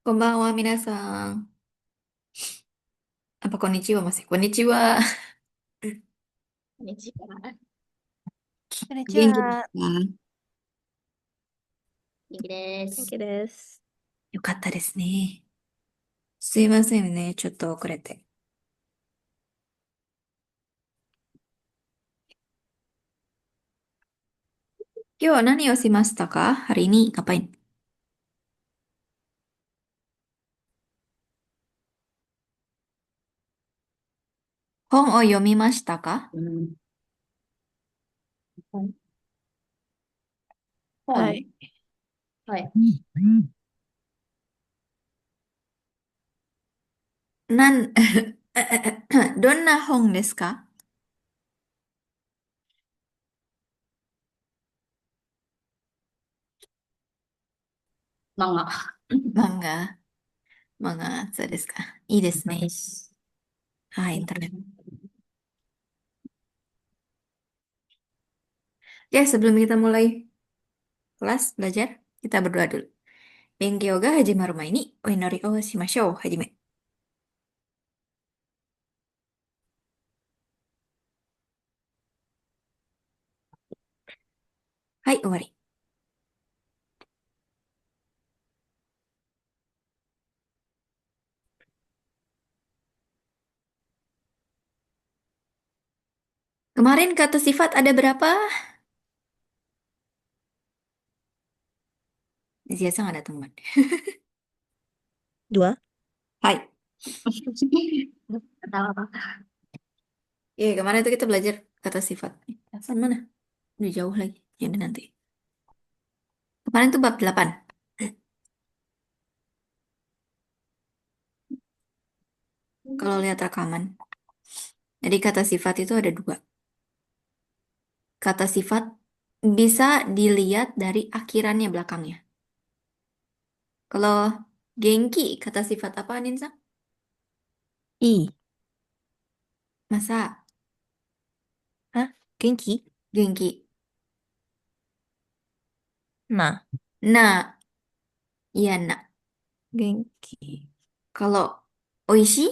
こんばんは、皆さん。こんにちは、こんにちは。こんにちは。こんにち元気ですは。か？ゆきで元す。気です。よかったですね。すいませんね、ちょっと遅れて。今日は何をしましたか？hari ini ngapain? 本を読みましたか？うん。本はい。はい。なん、どんな本ですか？漫画。漫画。漫画、そうですか。いいですね。です。はい、Oke, sebelum kita mulai kelas belajar, kita berdoa dulu. Benkyo ga hajimaru mai ni o inori o shimashou. Hajime. Hai, owari. Kemarin kata sifat ada berapa? Ziasa nggak ada teman. Dua. Hai. Kata apa? Ya, kemarin itu kita belajar kata sifat. Hasan mana? Udah jauh lagi. Ya udah nanti. Kemarin tuh bab 8. Kalau lihat rekaman. Jadi kata sifat itu ada dua. Kata sifat bisa dilihat dari akhirannya belakangnya. Kalau gengki, kata sifat apa, Ninsa? I. Masa Hah? Genki? gengki? Nah. Nah, iya nak. Genki. Kalau oishi,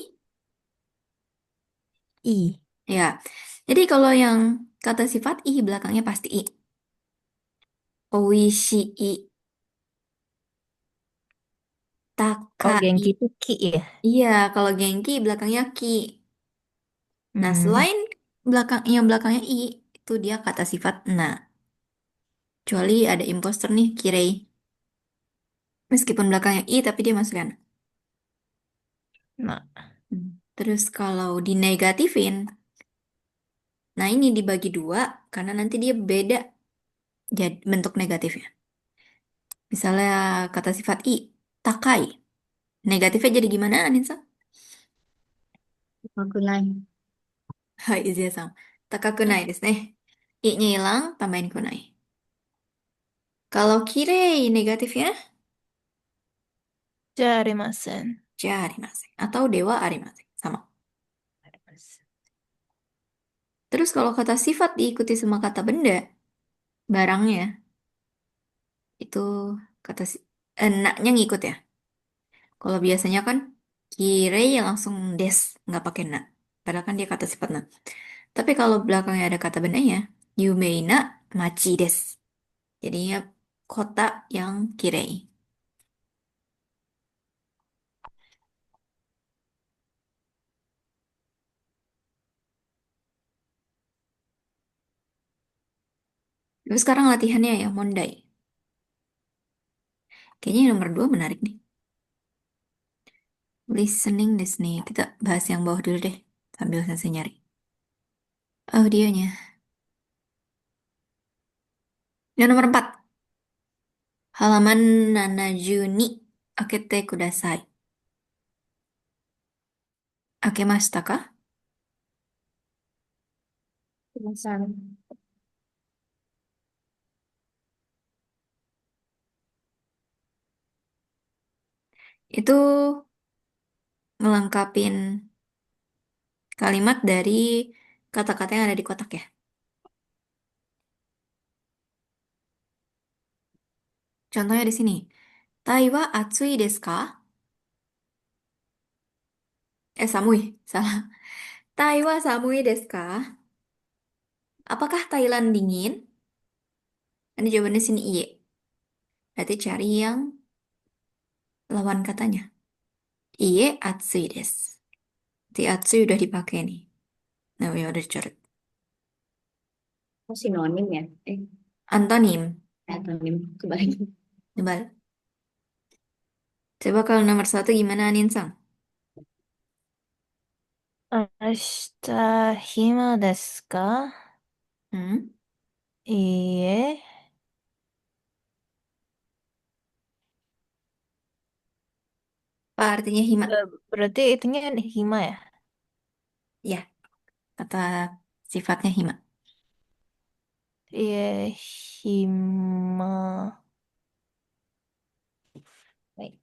I. ya. Jadi kalau yang kata sifat i belakangnya pasti i. Oishi i, Oh, takai. Genki itu Ki ya? Iya, kalau gengki belakangnya ki. Nah, Hmm. selain belakangnya i, itu dia kata sifat na. Kecuali ada imposter nih, kirei. Meskipun belakangnya i, tapi dia masuknya na. Nah. Terus kalau dinegatifin, nah ini dibagi dua karena nanti dia beda jadi bentuk negatifnya. Misalnya kata sifat i, takai. Negatifnya jadi gimana, Aninsa? Makunai. Hai, Izia-san. Takakunai desu ne. I-nya hilang, tambahin kunai. Kalau kirei negatifnya, Jarimasen. ja arimasen. Atau dewa arimasen. Sama. Terus kalau kata sifat diikuti sama kata benda, barangnya, itu kata enaknya ngikut ya. Kalau biasanya kan kirei yang langsung des, nggak pakai na. Padahal kan dia kata sifat na. Tapi kalau belakangnya ada kata bendanya, yumei na machi des. Jadinya kota yang kirei. Tapi sekarang latihannya ya, mondai. Kayaknya yang nomor 2 menarik nih. Listening des nih. Kita bahas yang bawah dulu deh. Sambil saya nyari. Audionya. Yang nomor 4. Halaman 70 ni akete kudasai. Akemashita ka? Penasaran. Itu ngelengkapin kalimat dari kata-kata yang ada di kotak ya. Contohnya di sini. Tai wa atsui desu ka? Samui, salah. Taiwa samui desu ka? Apakah Thailand dingin? Ini jawabannya sini iye. Berarti cari yang lawan katanya. Iye atsui desu. Di atsui udah dipakai nih. Nah, ya udah coret. Oh, sinonim ya? Antonim. Antonim kebalik. Coba, coba kalau nomor satu gimana Ninsang? 明日、暇ですか？ Hmm? いいえ。Apa artinya hima? Berarti itunya hima ya? Ya, kata sifatnya hima. Iya, hima. Wait.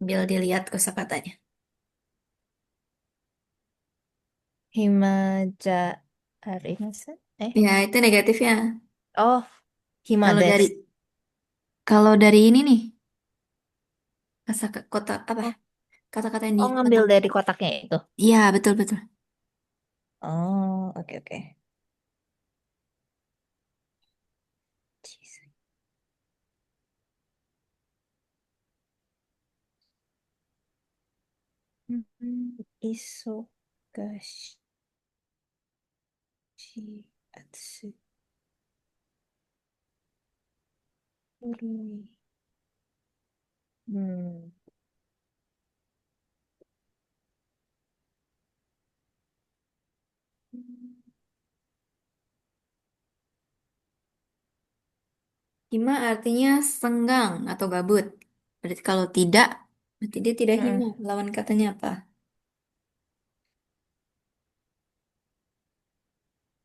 Ambil dilihat kosakatanya. Hima ja arimasu? Ya, itu negatifnya. Oh, hima Kalau dari des. kalau dari ini nih, kota apa? Oh, Kata-kata yang di oh ngambil kotak. dari kotaknya itu. Iya, betul betul. Oh, oke oke. Isogashi atsu urui. Hmm. Hima artinya senggang atau gabut. Berarti kalau tidak, berarti dia tidak hima. Mm-mm. Lawan katanya apa?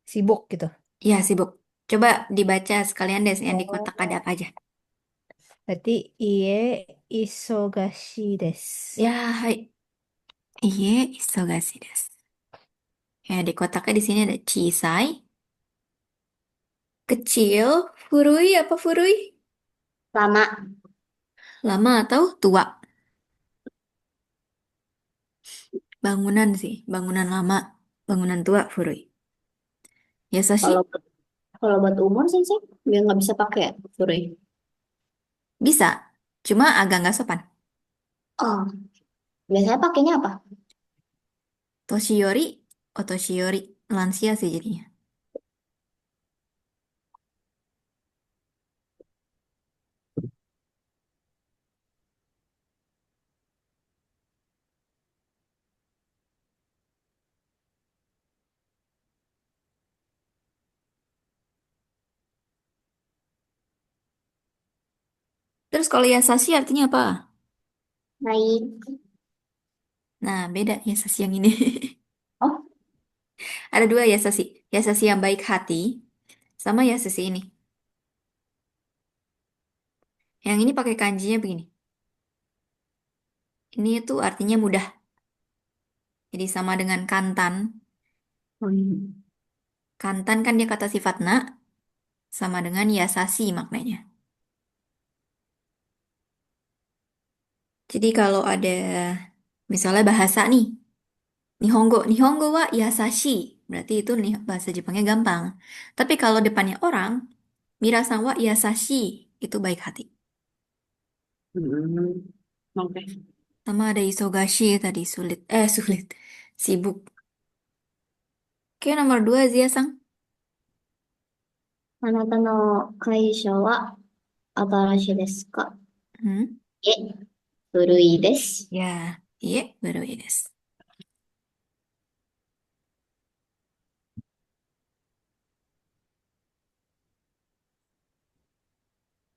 Sibuk gitu. Ya, sibuk. Coba dibaca sekalian deh yang di kotak ada Oh. apa aja. Berarti iye isogashi desu. Ya, hai. Iye, isogasi desu. Ya, di kotaknya di sini ada cisai, kecil, furui apa furui? Lama. Lama atau tua? Bangunan sih, bangunan lama, bangunan tua, furui. Kalau Yasashi kalau buat umur sih sih dia nggak bisa pakai ya, Furui. bisa, cuma agak nggak sopan. Oh, biasanya pakainya apa? Toshiori, Otoshiori, lansia sih jadinya. Terus kalau Yasashi artinya apa? Baik. Nah, beda Yasashi yang ini. Oh, Ada dua Yasashi. Yasashi yang baik hati, sama Yasashi ini. Yang ini pakai kanjinya begini. Ini tuh artinya mudah. Jadi sama dengan kantan. oh iya. Kantan kan dia kata sifat na, sama dengan Yasashi maknanya. Jadi kalau ada misalnya bahasa nih, Nihongo, Nihongo wa Yasashi. Berarti itu nih bahasa Jepangnya gampang. Tapi kalau depannya orang, Mirasan wa Yasashi, itu baik hati. Hmm, oke. Sama ada Isogashi tadi sulit. Sulit. Sibuk. Oke, nomor dua Zia-sang. あなたの会社は新しいですか？ Hmm? いえ、古いです。Ya, iya, baru ini.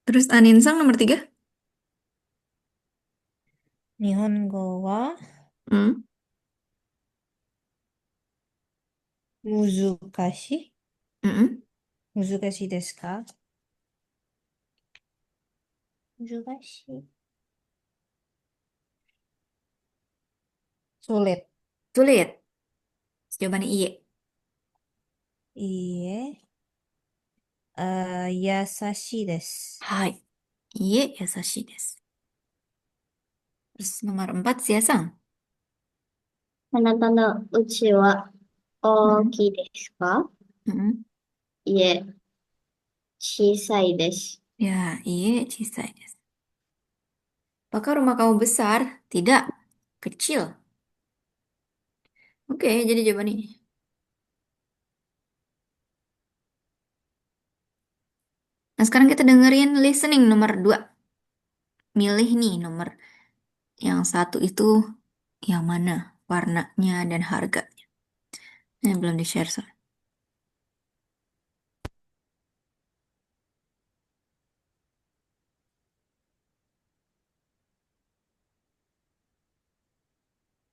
Terus Aninsang nomor tiga? Nihongo wa Hmm? muzukashi? Mm-mm. Muzukashi desu ka? Muzukashi. Sulit. Sulit. Jawabannya iya. Iye. Yasashi desu. Hai. Iya, Yasashi desu. Terus nomor empat Zia-sang. Tanda-tanda uchi wa Mm-mm. oki desu ka? Mm-mm. Ie, chisai desu. Ya, iya, cisai desu. Apakah rumah kamu besar? Tidak, kecil. Oke, jadi jawaban ini. Nah, sekarang kita dengerin listening nomor 2. Milih nih nomor yang satu itu yang mana? Warnanya dan harganya. Ini belum di-share soalnya.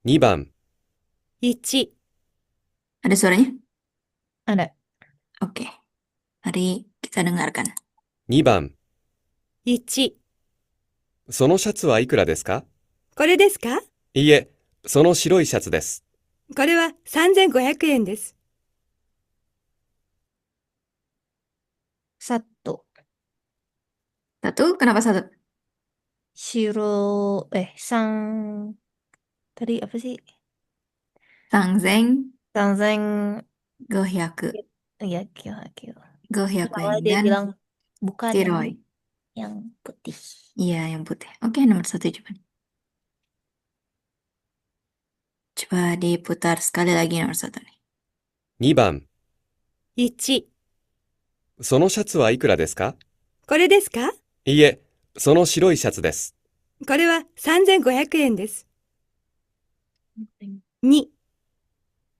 2番、1、Ada suaranya? Ada. Oke, mari kita dengarkan. 2番、1、そのシャツはいくらですか？これですか？いいえ、その白いシャツです。これは3500円です。Satu. Satu, kenapa satu? Sang. Tadi apa sih? Sangzeng, Sanzeng. gohyaku, Ya, kio. gohyaku Soalnya yen dia dan bilang bukan kiroi. yang putih. Iya, yang putih. Oke, nomor satu coba. Coba diputar sekali lagi nomor satu nih. 2番、1、そのシャツはいくらですか？これですか？いいえ、その白いシャツです。これは3500円です。2、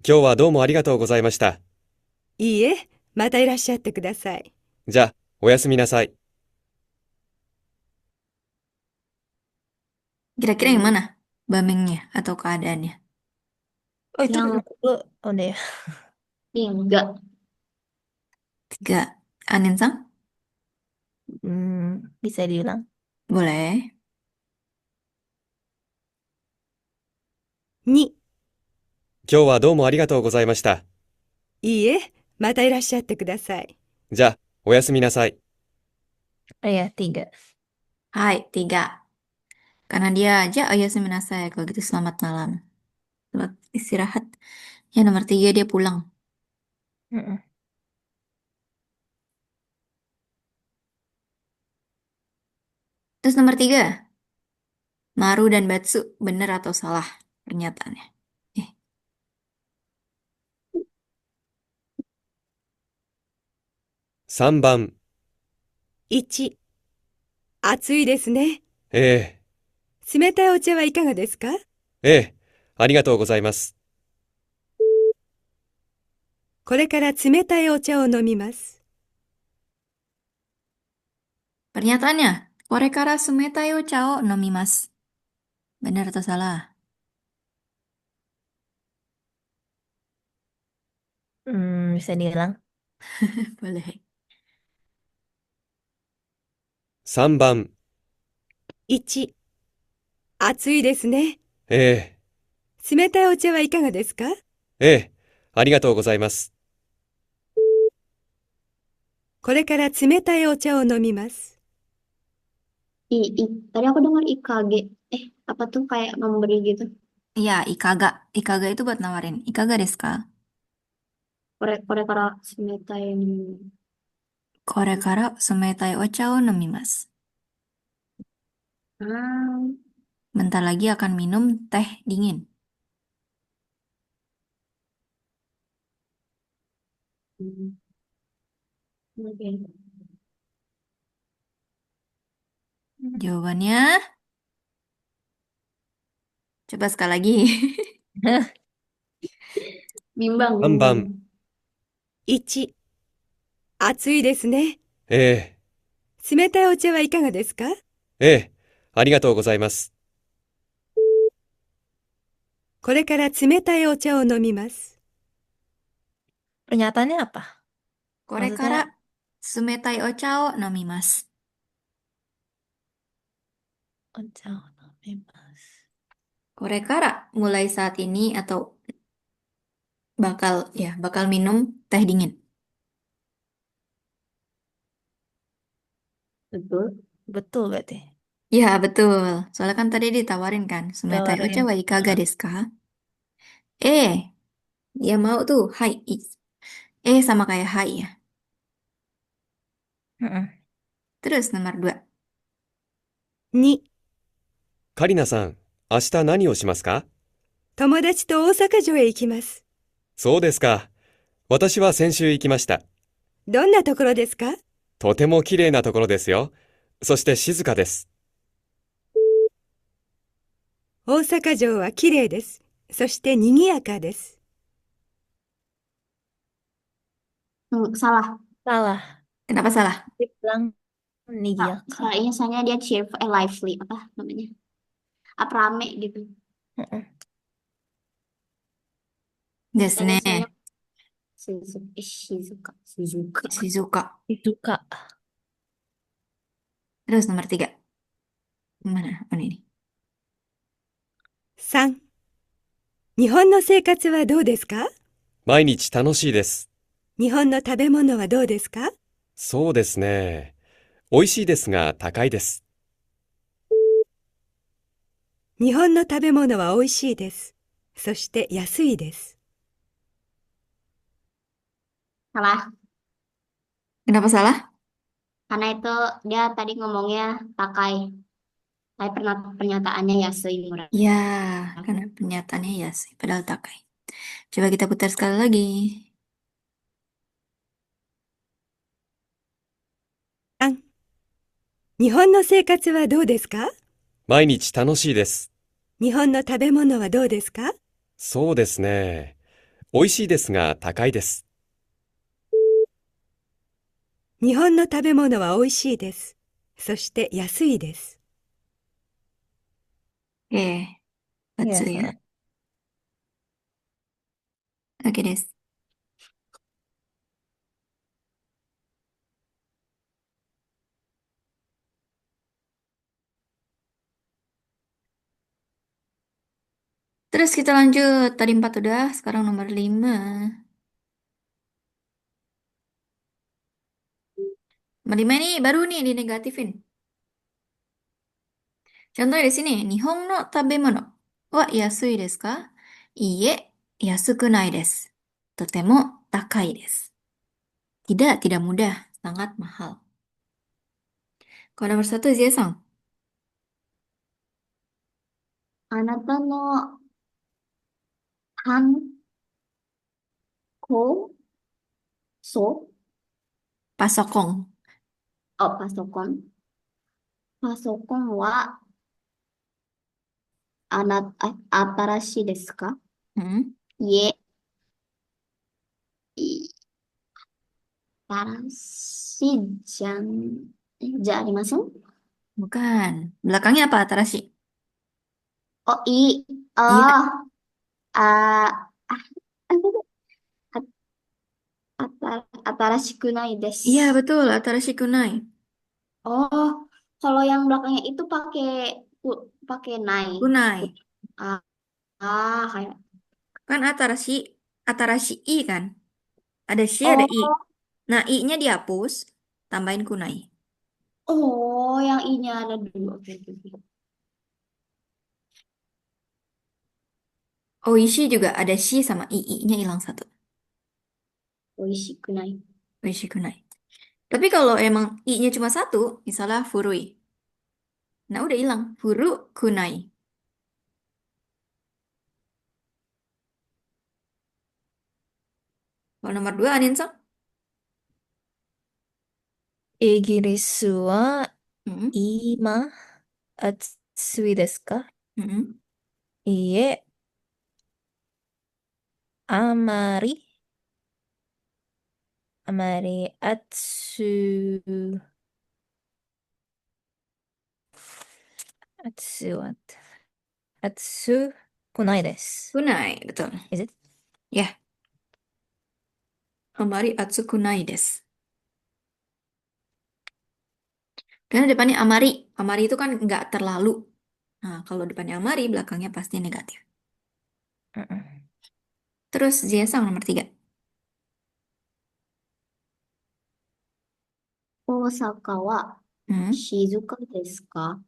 今日はどうもありがとうございました。いいえ、またいらっしゃってください。じゃあ、おやすみなさい。Kira-kira yang mana? Bamengnya atau keadaannya? Oh, itu Yang dulu. Oh, deh. 3. Tiga. Anin-san? Bisa diulang. Boleh. 2、今日はどうもありがとうございました。いいえ、またいらっしゃってください。じゃあ、おやすみなさい。Oh ya, 3. Hai, tiga. Karena dia aja ayasuminasai. Kalau gitu selamat malam. Selamat istirahat. Ya, nomor tiga dia pulang. Mm-mm. Terus nomor tiga. Maru dan Batsu. Benar atau salah pernyataannya? Eh, 3番、1、暑いですね。え冷たいお茶はいかがですか？え、ええ、ありがとうございます。これから冷たいお茶を飲みます。 pernyataannya. Korekara sumetai o chao nomimasu. Benar atau salah? Bisa diulang. Boleh. 3番、1、暑いですね。え冷たいお茶はいかがですか？え、ええ、ありがとうございます。これから冷たいお茶を飲みます。 Tadi aku dengar IKG. Apa tuh kayak memberi gitu? Iya, ikaga. Ikaga itu buat nawarin. Ikaga desu ka? Kore-kore semetai ni. Korekara sumetai o chao nomimasu. Ah, Bentar lagi akan minum teh dingin. hmm, oke. Jawabannya, coba sekali lagi. Bimbang, 3 bimbang. 番、1、暑いですね。え冷たいお茶はいかがですか？え、ええ、ありがとうございます。これから冷たいお茶を飲みます。 Pernyataannya apa? Korekara sumetai o chao nomimasu. Oncao bebas. Korekara mulai saat ini atau bakal minum teh dingin. Betul. Betul berarti. Ya, betul. Soalnya kan tadi ditawarin kan, sumetai o Tawarin. chao wa ikaga desu ka? Eh, dia mau tuh. Hai. Sama kayak hai ya. Mm-mm. Terus nomor 2. 2、カリナさん、明日何をしますか？友達と大阪城へ行きます。そうですか。私は先週行きました。どんなところですか？とても綺麗なところですよ。そして静かです。大阪城は綺麗です。そして賑やかです。Salah. Salah. Kenapa salah? Dia bilang Salah, Nigiyaka. iya, soalnya dia cheerful, lively, apa namanya? Apa rame gitu. Mm-mm. Desu Tadi ne. soalnya Shizuka. Shizuka. Shizuka. Suka. Terus nomor 3. Mana? Oh, ini. 3、日本の生活はどうですか？毎日楽しいです。日本の食べ物はどうですか？そうですね。美味しいですが高いです。日本の食べ物は美味しいです。そして安いです。Salah. Kenapa salah? Karena itu dia tadi ngomongnya Takai. Tapi pernyataannya Yasui murah. Ya, karena pernyataannya ya sih, padahal takai. Coba kita putar sekali lagi. 3、日本の生活はどうですか？毎日楽しいです。日本の食べ物はどうですか？そうですね。美味しいですが高いです。日本の食べ物は美味しいです。そして安いです。Oke, Iya, Batsu ya. sama. Oke, des. Terus kita lanjut. Tadi 4 udah, sekarang nomor 5. Nomor 5 nih baru nih dinegatifin. Contohnya di sini, Nihon no tabemono wa yasui desu ka? Iie, yasukunai desu. Totemo takai desu. Tidak mudah, sangat mahal. Kalau nomor 1, Zia-san. あなたのハンコソ Pasokong. Oh, pasokon. Pasokon wa atarashi desu ka? Hmm? Ie, atarashi ja arimasen? Bukan. Belakangnya apa, Tarashi? Oh, Iya, oh, ah, atarashikunai desu. iya betul, Atarashi kunai. Oh, kalau yang belakangnya itu pakai nai. Kunai. Ah, kayak. Kan Atarashi I kan? Ada shi, ada i. Oh, Nah, i-nya dihapus, tambahin kunai. oh, yang I-nya ada dulu. Oke, oke, oke. Oishi juga ada shi sama i. I-nya hilang satu. Oishikunai. Oishi kunai. Tapi kalau emang i-nya cuma satu, misalnya furui. Nah, udah hilang. Furu kunai. Kalau nomor 2, Anin-san? イギリスは Hmm? 今暑いですか？ Hmm? いいえ、あまり、あまり暑くないです。Kunai, betul. Is it? Ya, amari atsu kunai desu. Karena depannya amari. Amari itu kan nggak terlalu. Nah, kalau depannya amari, belakangnya pasti negatif. Mm-mm. Terus Zia-san nomor 3. 大阪は Hmm? 静かですか？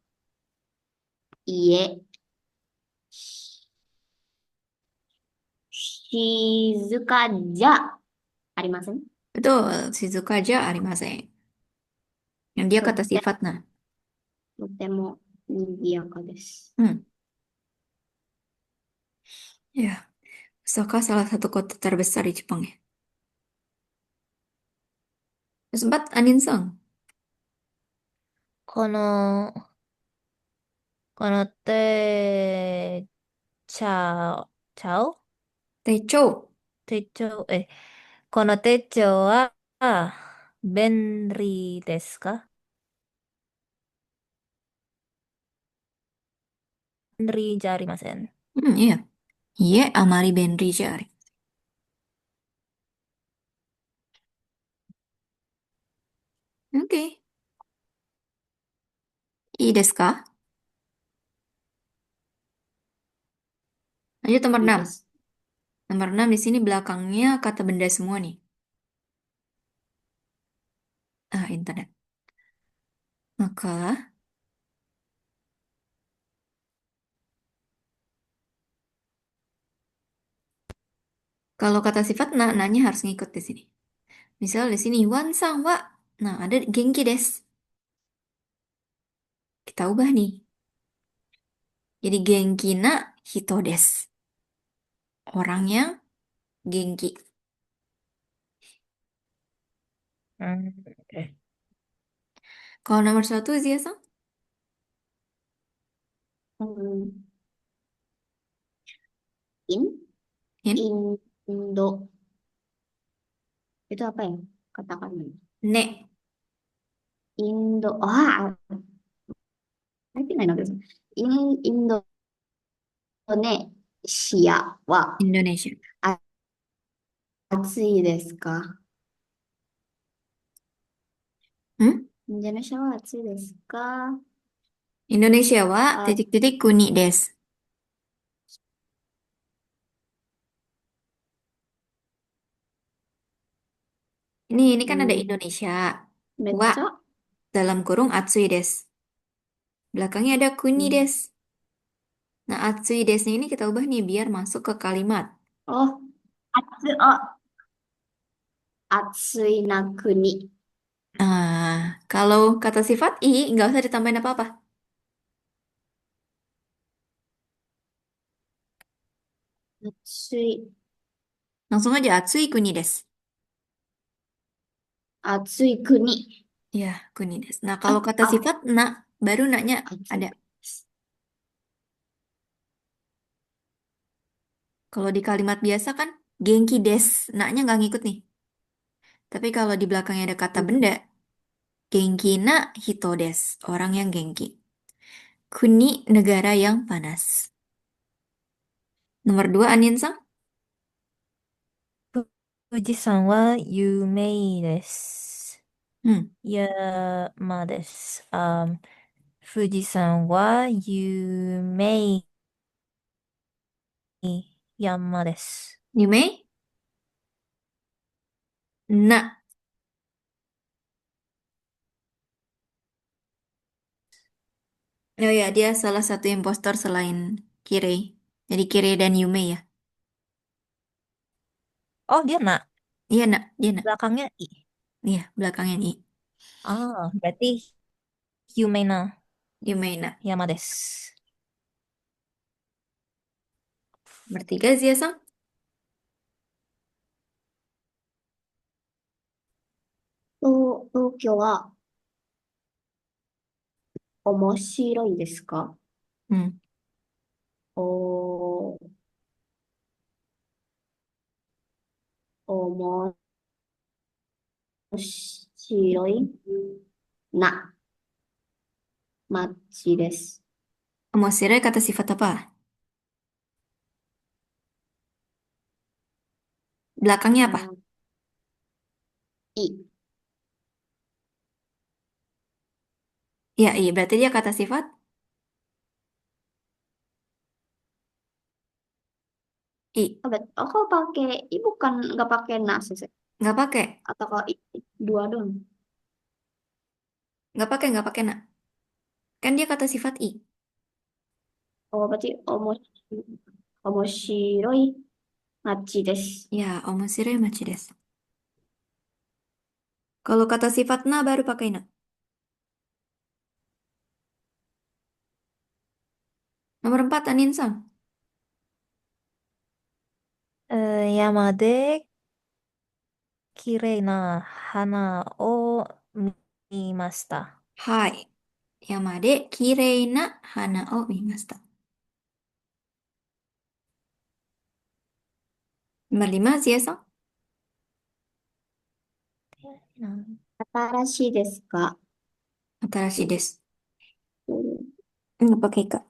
いいえ、Shizuka ja arimasen. Betul, Shizuka aja arimasen. Yang dia kata sifat, nah. とても賑やかです。Hmm, ya. Osaka salah satu kota terbesar di Jepang ya. Terus empat, Aninsong. この、このちゃお Techo. 手帳、この手帳は、便利ですか？便利じゃありません。Iya. Iya, amari benri jari. Oke. I desu ka? Lanjut nomor 6. いいです。Nomor 6 di sini belakangnya kata benda semua nih. Ah, internet. Maka, kalau kata sifat, nanya harus ngikut di sini. Misal di sini, wan sang wa. Nah, ada genki des. Kita ubah nih. Jadi genki na hito des. Orang yang genki. oke. Kalau nomor 1, Zia sang? うん、イン、In? インド。Itu apa ya? Katakan. Ne. インド、ああ、入ってないのです。インドネシアは Indonesia. あ暑いですか？ Hmm? インドネシアは暑いですか？ Indonesia waあ、titik-titik kuni des. Ini kan ada うん、Indonesia. めっ Wa ちゃ、dalam kurung atsui des. Belakangnya ada う kuni ん、des. Nah, atsui desnya ini kita ubah nih biar masuk ke kalimat. あ、暑いな国。Ah, kalau kata sifat i nggak usah ditambahin apa-apa. 暑い、Langsung aja atsui kuni des. 暑い国。Ya, kuni des. Nah, あ、kalau kata sifat na, baru naknya 暑 ada. い。Kalau di kalimat biasa kan genki des, naknya nggak ngikut nih. Tapi kalau di belakangnya ada kata うん、benda, genki na hito des, orang yang genki. Kuni negara yang panas. Nomor 2, Anin sang. 富士山は有名です。Hmm, 山です。富士山は有名山です。Yume? Na. Oh ya, dia salah satu impostor selain Kirei. Jadi Kirei dan Yume ya. Oh, dia nak. Iya, nak. Dia nak. Belakangnya I. Iya, belakangnya I. Ah, berarti Yume na Yume nak. Yama desu. Bertiga, Zia sang. 東京は面白いですか？ Hmm. お、面白いな街です。Omosiroi kata sifat apa? Belakangnya apa? あ、い、Ya, iya. Berarti dia kata sifat I. aku pakai i bukan nggak pakai nas sih. Nggak pakai. Atau kalau i, dua dong. Nggak pakai nak. Kan dia kata sifat I. Oh berarti omoshiroi 町です。Ya, omoshiroi machi desu. Kalau kata sifat na baru pakai na. Nomor 4, Anin-san. 山で綺麗な花を見ました。Hai. Yama de kirei na hana o mimashita. Nomor 5, Zia-san. 新しいですか？ Atarashi desu. こ Nggak pakai ka.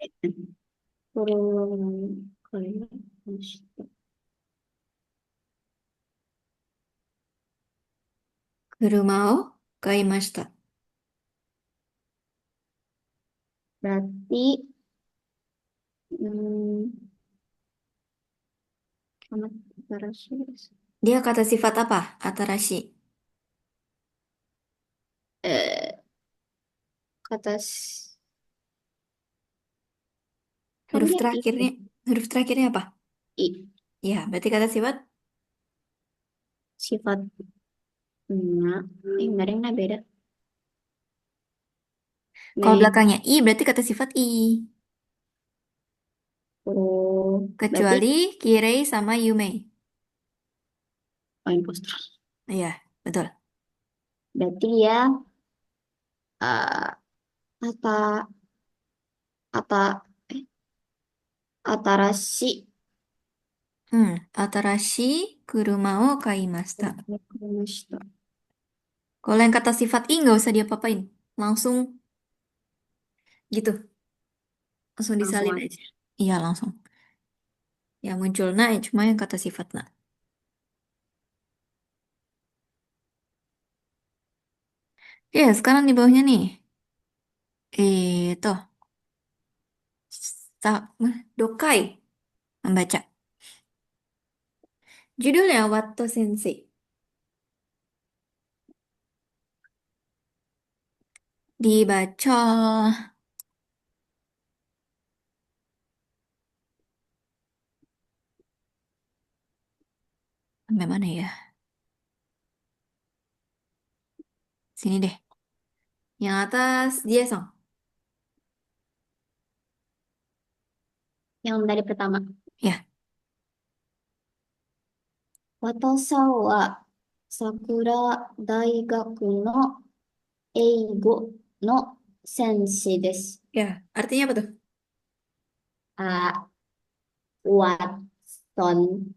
れを買いました。Kuruma o kaimashita. Berarti amat新しいです。 Dia kata sifat apa? Atarashi. Kata Huruf Kayaknya terakhirnya, huruf terakhirnya apa? I. Ya, berarti kata sifat. Sifat enggak ada yang beda. Kalau Me, belakangnya i, berarti kata sifat i. berarti Kecuali kirei sama yumei. impostor. Iya, betul. Berarti dia eh, ata ata eh, atarashi Atarashi kuruma o kaimashita. Kaimashita. Kalau yang kata sifat i nggak usah diapa-apain. Langsung gitu. Langsung Langsung disalin aja. aja. Iya, langsung. Yang muncul na ya cuma yang kata sifat na. Ya, sekarang di bawahnya nih. Toh. Dokai. Membaca. Judulnya Watto Sensei. Dibaca. Sampai mana ya? Sini deh. Yang atas dia song. Yang dari pertama. Ya. 私は桜大学の英語の先生です。 Ya. Artinya apa tuh? Watson.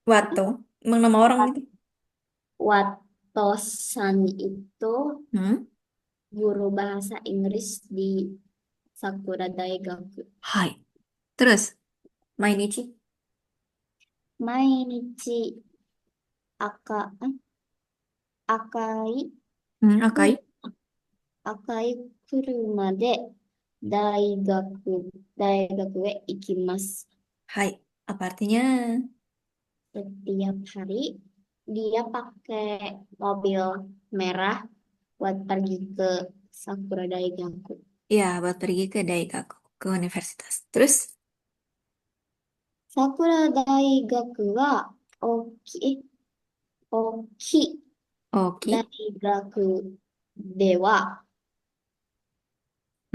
Watto. Emang nama orang itu? Watosan itu Hmm? guru bahasa Inggris di Sakura Daigaku. Hai. Terus. Mainichi. Mainichi aka, akai, Akai. akai kuruma de daigaku e ikimasu. Hai. Apa artinya? Setiap hari dia pakai mobil merah buat pergi ke Sakura Daigaku. Ya, buat pergi ke Daigaku. Ke universitas. Terus? Sakura Daigaku wa oki Oki. Daigaku de wa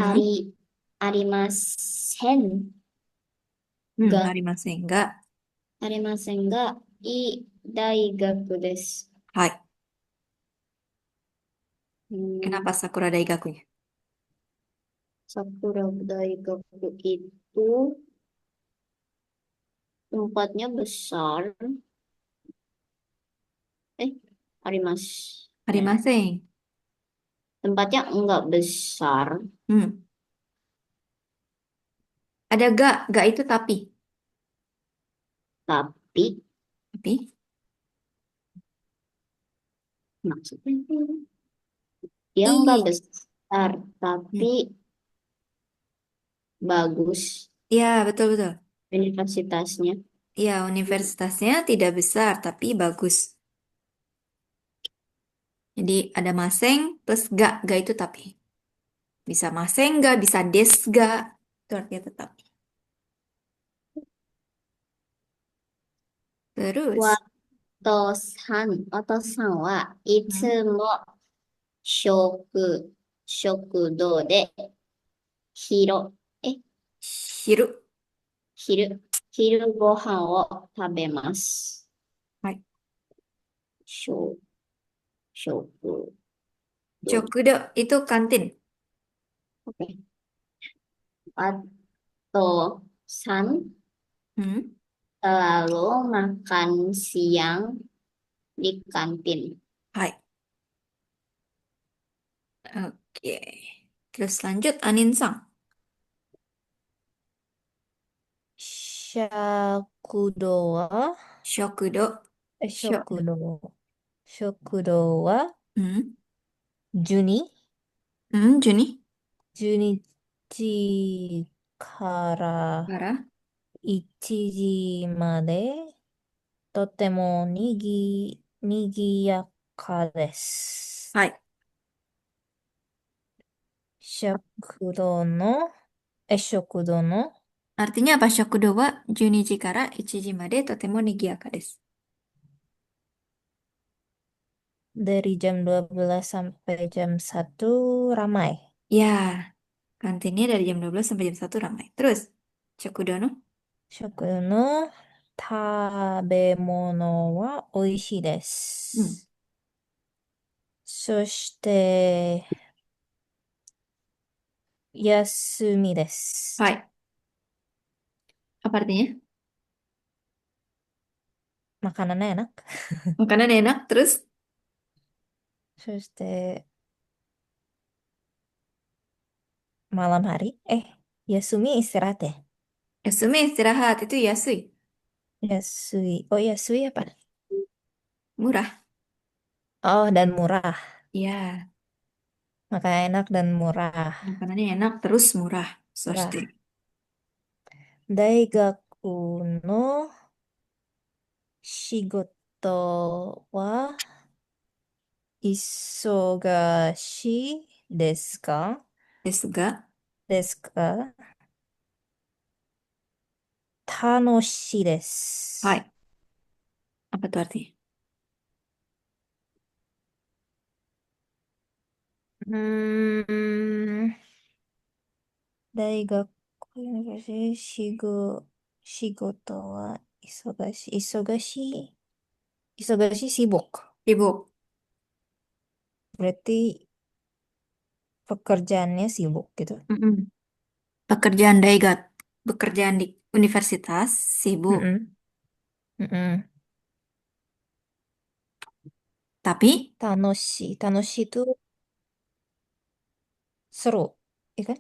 Hmm? arimasen ga Arimasen. Enggak. arimasen ga ii daigaku desu. Hai. Hmm, Kenapa Sakura Daigakunya? Sakura Daigaku itu tempatnya besar. Arimas. Arimasen. Tempatnya enggak besar, Hmm. Ada gak? Gak itu tapi. tapi Tapi. maksudnya dia enggak Ih. besar, tapi bagus Ya, betul-betul. universitasnya. Ya, universitasnya tidak besar, tapi bagus. Jadi ada maseng plus gak. Gak itu tapi. Bisa maseng gak, bisa des gak. Itu artinya tetap. Terus. Wato-sanはいHmm.つも食堂でひろ、え、Hiru. 昼ご飯を食べます。はい。食、食堂。Chokudo itu kantin. Oke. Wato-san Hmm. selalu makan siang di kantin. Hai. Oke. Terus lanjut Anin-sang. Shakudo wa, Shokudo. Shok. shokudo. Shokudo wa Hmm. 12、Hmm, Juni. 12時からPara. 1時までとてもにぎやかです。Hai. 食堂の Artinya apa? Shokudo wa Junichi kara 1時まで totemo nigiaka desu. dari jam 12 sampai jam 1 ramai. Ya, kantinnya dari jam 12 sampai jam 1 ramai. Terus, Shokudo no? 食の食べ物は美味しいで Hmm. す。そして休みです。Hai. Apa artinya? Makanannya enak. Makanan enak, terus そしてmalam hari. Yasumi istirahat ya. Yasumi istirahat itu yasui. Yasui. Oh, yasui apa? Murah. Oh, dan murah. Ya, Makanya enak dan murah. makanannya enak terus murah. Soshite. Murah. Daigaku no shigoto wa isogashi desu ka? Desu ga. ですか？楽しいです。Hai. Apa tuh artinya? Hmm, 大学、仕事は忙しいsibuk. Sibuk. Berarti pekerjaannya sibuk gitu. Mm-mm. Pekerjaan daigat. Pekerjaan di universitas sibuk. Mm-mm. Mm-mm. Tapi, Tanoshi itu seru, ya kan?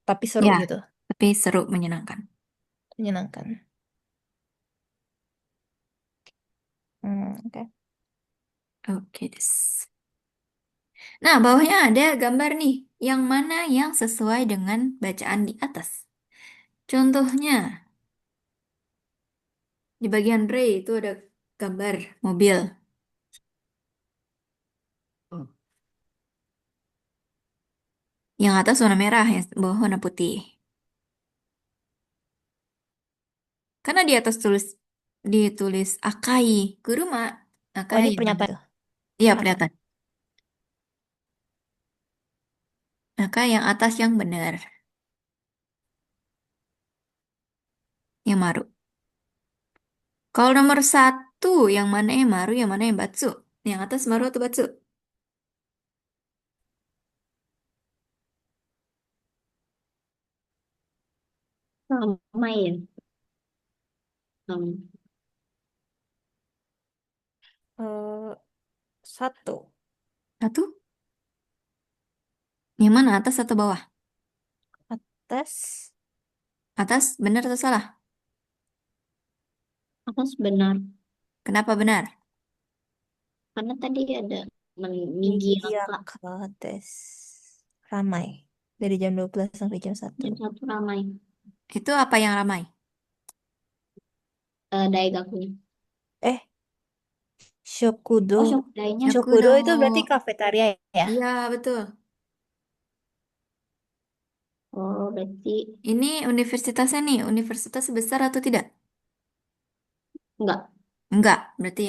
Tapi seru ya, gitu, tapi seru menyenangkan. menyenangkan. Oke. Oke, des. Nah, bawahnya ada gambar nih. Yang mana yang sesuai dengan bacaan di atas. Contohnya, di bagian Ray itu ada gambar mobil. Yang atas warna merah, yang bawah warna putih. Karena di atas ditulis Akai Kuruma. Oh, Akai ini yang ada. pernyataan tuh. Iya, Akan. kelihatan. Akai yang atas yang benar. Yang maru. Kalau nomor satu, yang mana yang maru, yang mana yang batsu? Yang atas maru atau batsu? Sama ya. Hmm. Eh, Satu. Satu? Yang mana atas atau bawah? Atas. Atas benar atau salah? Atas benar. Kenapa benar? Karena tadi ada meninggiaka Nigiyaka des. Ramai. Dari jam 12 sampai jam 1. yang satu ramai. Itu apa yang ramai? Daigakunya. Eh, Shokudo. Oh, shopdainya. Shokudo Syakudo. itu berarti kafetaria ya? Iya, betul. Oh, berarti Ini universitasnya nih, universitas besar atau tidak? Enggak. Enggak, berarti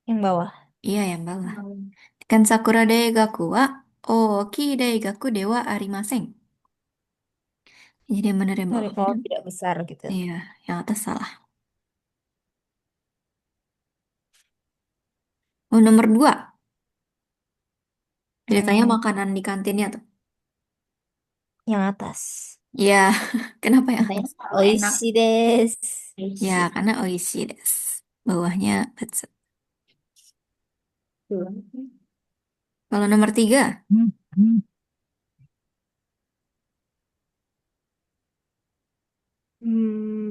Yang bawah. iya yang bawah. Kan Sakura Daigaku wa Oki Daigaku de wa arimasen. Jadi yang benar yang Dari bawah. bawah tidak besar gitu. Iya, yang atas salah. Oh, nomor 2. Ceritanya Mm, makanan di kantinnya tuh. yang atas. Iya, kenapa ya? Katanya selalu enak. Oishi desu. Ya, Isi. karena oishi desu. Bawahnya pezza. Tuh. Kalau nomor 3,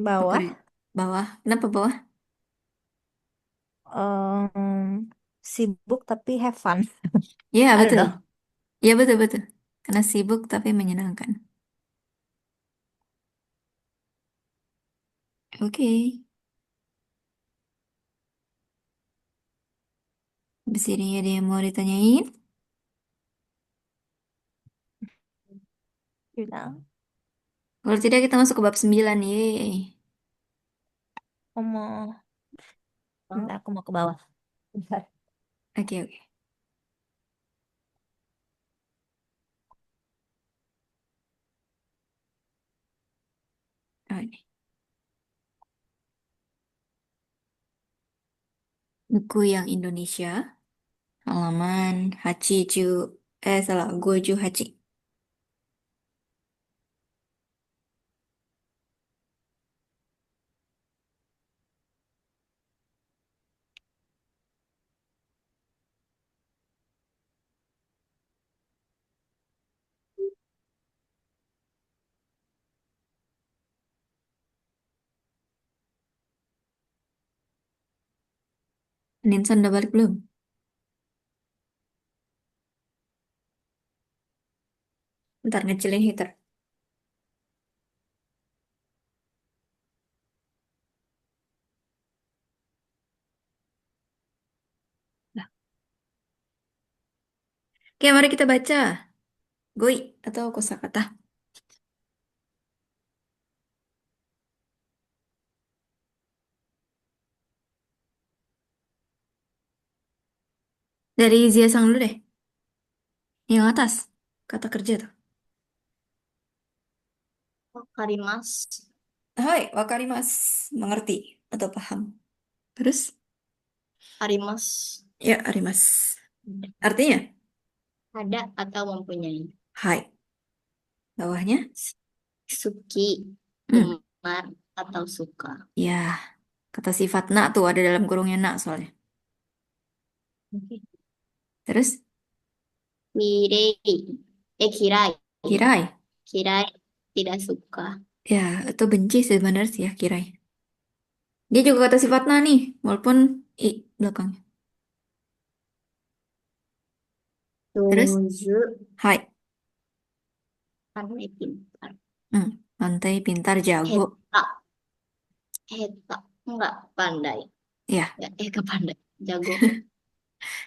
Bawah. bawah. Kenapa bawah? Sibuk tapi have fun. Iya, I don't betul. know. Iya, betul-betul. Karena sibuk tapi menyenangkan. Oke. Di sini ada yang mau ditanyain. Bilang, Kalau tidak kita masuk ke bab 9. Yeay. aku mau, bentar, aku mau ke bawah. Bentar. Oke, oke. Oh, ini. Buku yang Indonesia. Halaman Hachiju. Salah. Goju Hachi. Ninsan udah balik belum? Bentar ngecilin heater. Nah. Oke, mari kita baca. Goi atau kosakata. Dari Zia Sang dulu deh. Yang atas. Kata kerja tuh. Wakarimasu. Hai, wakarimasu. Mengerti atau paham. Terus? Arimasu. Ya, arimasu. Artinya? Ada atau mempunyai. Hai. Bawahnya? Suki. Hmm. Gemar atau suka. Ya, kata sifat na tuh ada dalam kurungnya na soalnya. Oke. Terus? Kirei. Kirai. Kirai. Kirai. Tidak suka. Ya, itu benci sih sebenarnya sih ya, kirai. Dia juga kata sifat na nih, walaupun i belakangnya. Terus? Dozu. Hai. Pandai pintar. Pantai pintar jago. Heta. Heta. Enggak pandai. Ya, Ya, ke pandai. Jago.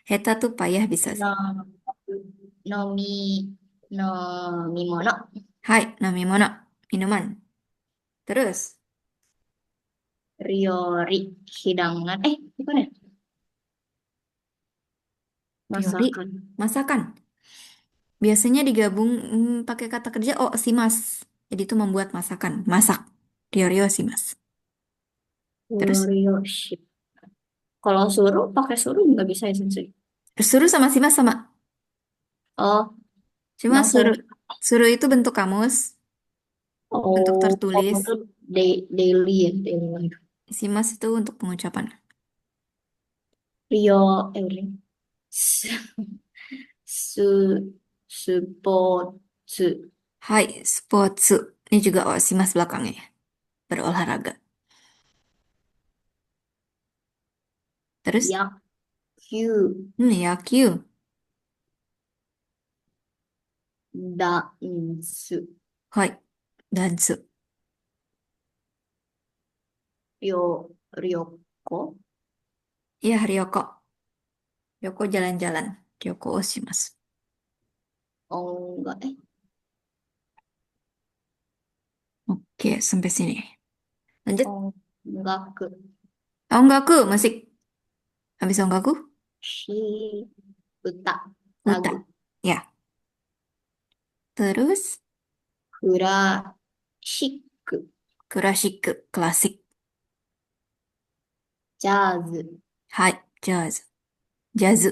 heta tuh payah bisa sih. No. Nomi. Nomimono. Hai, nami mono. Minuman. Terus? Riori. Hidangan. Bukan ya? Teori. Masakan. Masakan. Biasanya digabung pakai kata kerja mas. Jadi itu membuat masakan. Masak. Ryorio mas. Terus? Warriorship. Kalau suruh, pakai suruh juga bisa ya, Sensei. Suruh sama mas sama. Oh, Cuma emang suruh. suruh itu bentuk kamus. Bentuk Oh, kamu tertulis. tuh daily ya, daily life. Mas itu untuk pengucapan. Rio, Rio. Su, sports. Hai, sports. Ini juga mas belakangnya ya. Berolahraga. Terus? Yaku. Yaku. Dance. Hai, dansu. Ryoko. Iya, Ryoko. Ryoko jalan-jalan. Ryoko mas. Oh, enggak. Oke, sampai sini. Lanjut. Oh, Ongaku. Ongaku, musik. Habis ongaku, Shi. Uta. uta. Lagu. Ya, terus Kurashiku. klasik, klasik. Jazz. Hai, jazz. Jazz.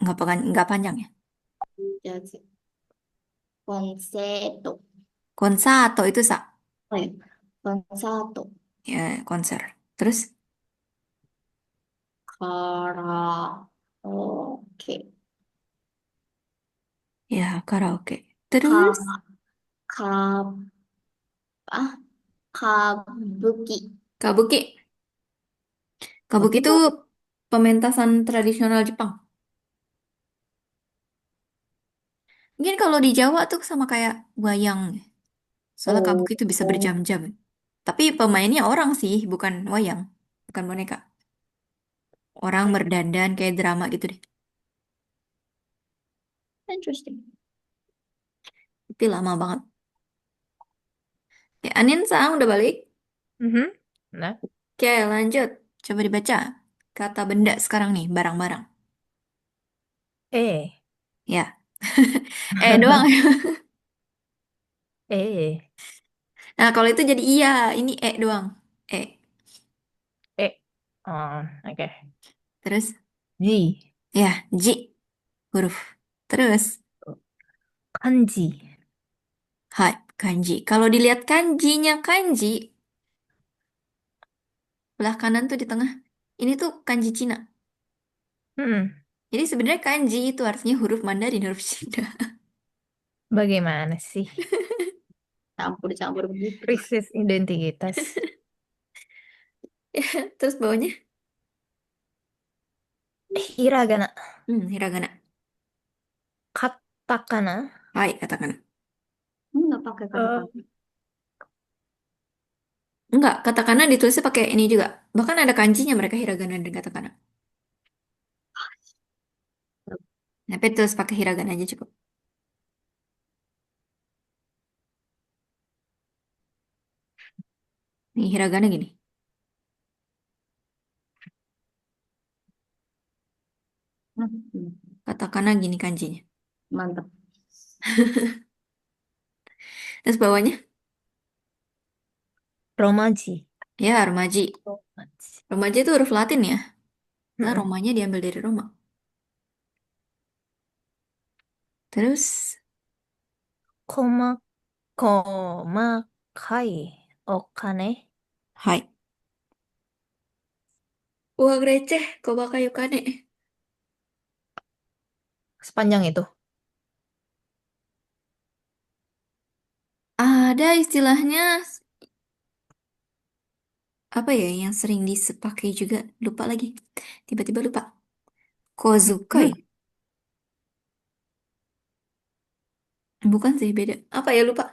Nggak panjang ya. Jazz. Konseto. Konsato itu sa. Oh ya. Konsato. Ya, konser. Terus, Karaoke. ya, karaoke. Ka, Terus, ka, ah, kabuki. kabuki. Kabuki itu Maksudnya, pementasan tradisional Jepang. Mungkin kalau di Jawa tuh sama kayak wayang. Soalnya oh, kabuki itu bisa oh, berjam-jam. Tapi pemainnya orang sih, bukan wayang. Bukan boneka. Orang berdandan kayak drama gitu deh. interesting. Tapi lama banget. Ya, Anin sang udah balik. Mhm. Nah, Oke, lanjut. Coba dibaca. Kata benda sekarang nih, barang-barang. eh, Ya. Doang. eh, Nah, kalau itu jadi iya. Ini doang. Eh. eh. Oke. Terus, Ji, ya, ji. Huruf. Terus, kanji. hai, kanji. Kalau dilihat kanjinya kanji, belah kanan tuh di tengah. Ini tuh kanji Cina. Hmm, Jadi sebenarnya kanji itu artinya huruf Mandarin, huruf Cina. bagaimana sih? Campur-campur begitu. Krisis identitas. Terus bawahnya, Hiragana. hiragana. Katakana. Hai, katakan. Nggak pakai Eh, kata-kata. Enggak, katakana ditulisnya pakai ini juga. Bahkan ada kanjinya mereka hiragana dan katakana. Tapi tulis pakai hiragana aja cukup. Nih hiragana gini. Hmm, Katakana gini kanjinya. mantap. Terus bawahnya, Romaji. ya romaji. Romaji. Romaji itu huruf Latin ya. Nah, Mm-mm. Romanya diambil dari Roma. Terus, Koma, komakai. Okane. hai. Uang receh, komakayokane. Sepanjang itu. Ada istilahnya, apa ya, yang sering dipakai juga. Lupa lagi. Tiba-tiba lupa. Kozukai. Hmm. Bukan sih, beda. Apa ya, lupa.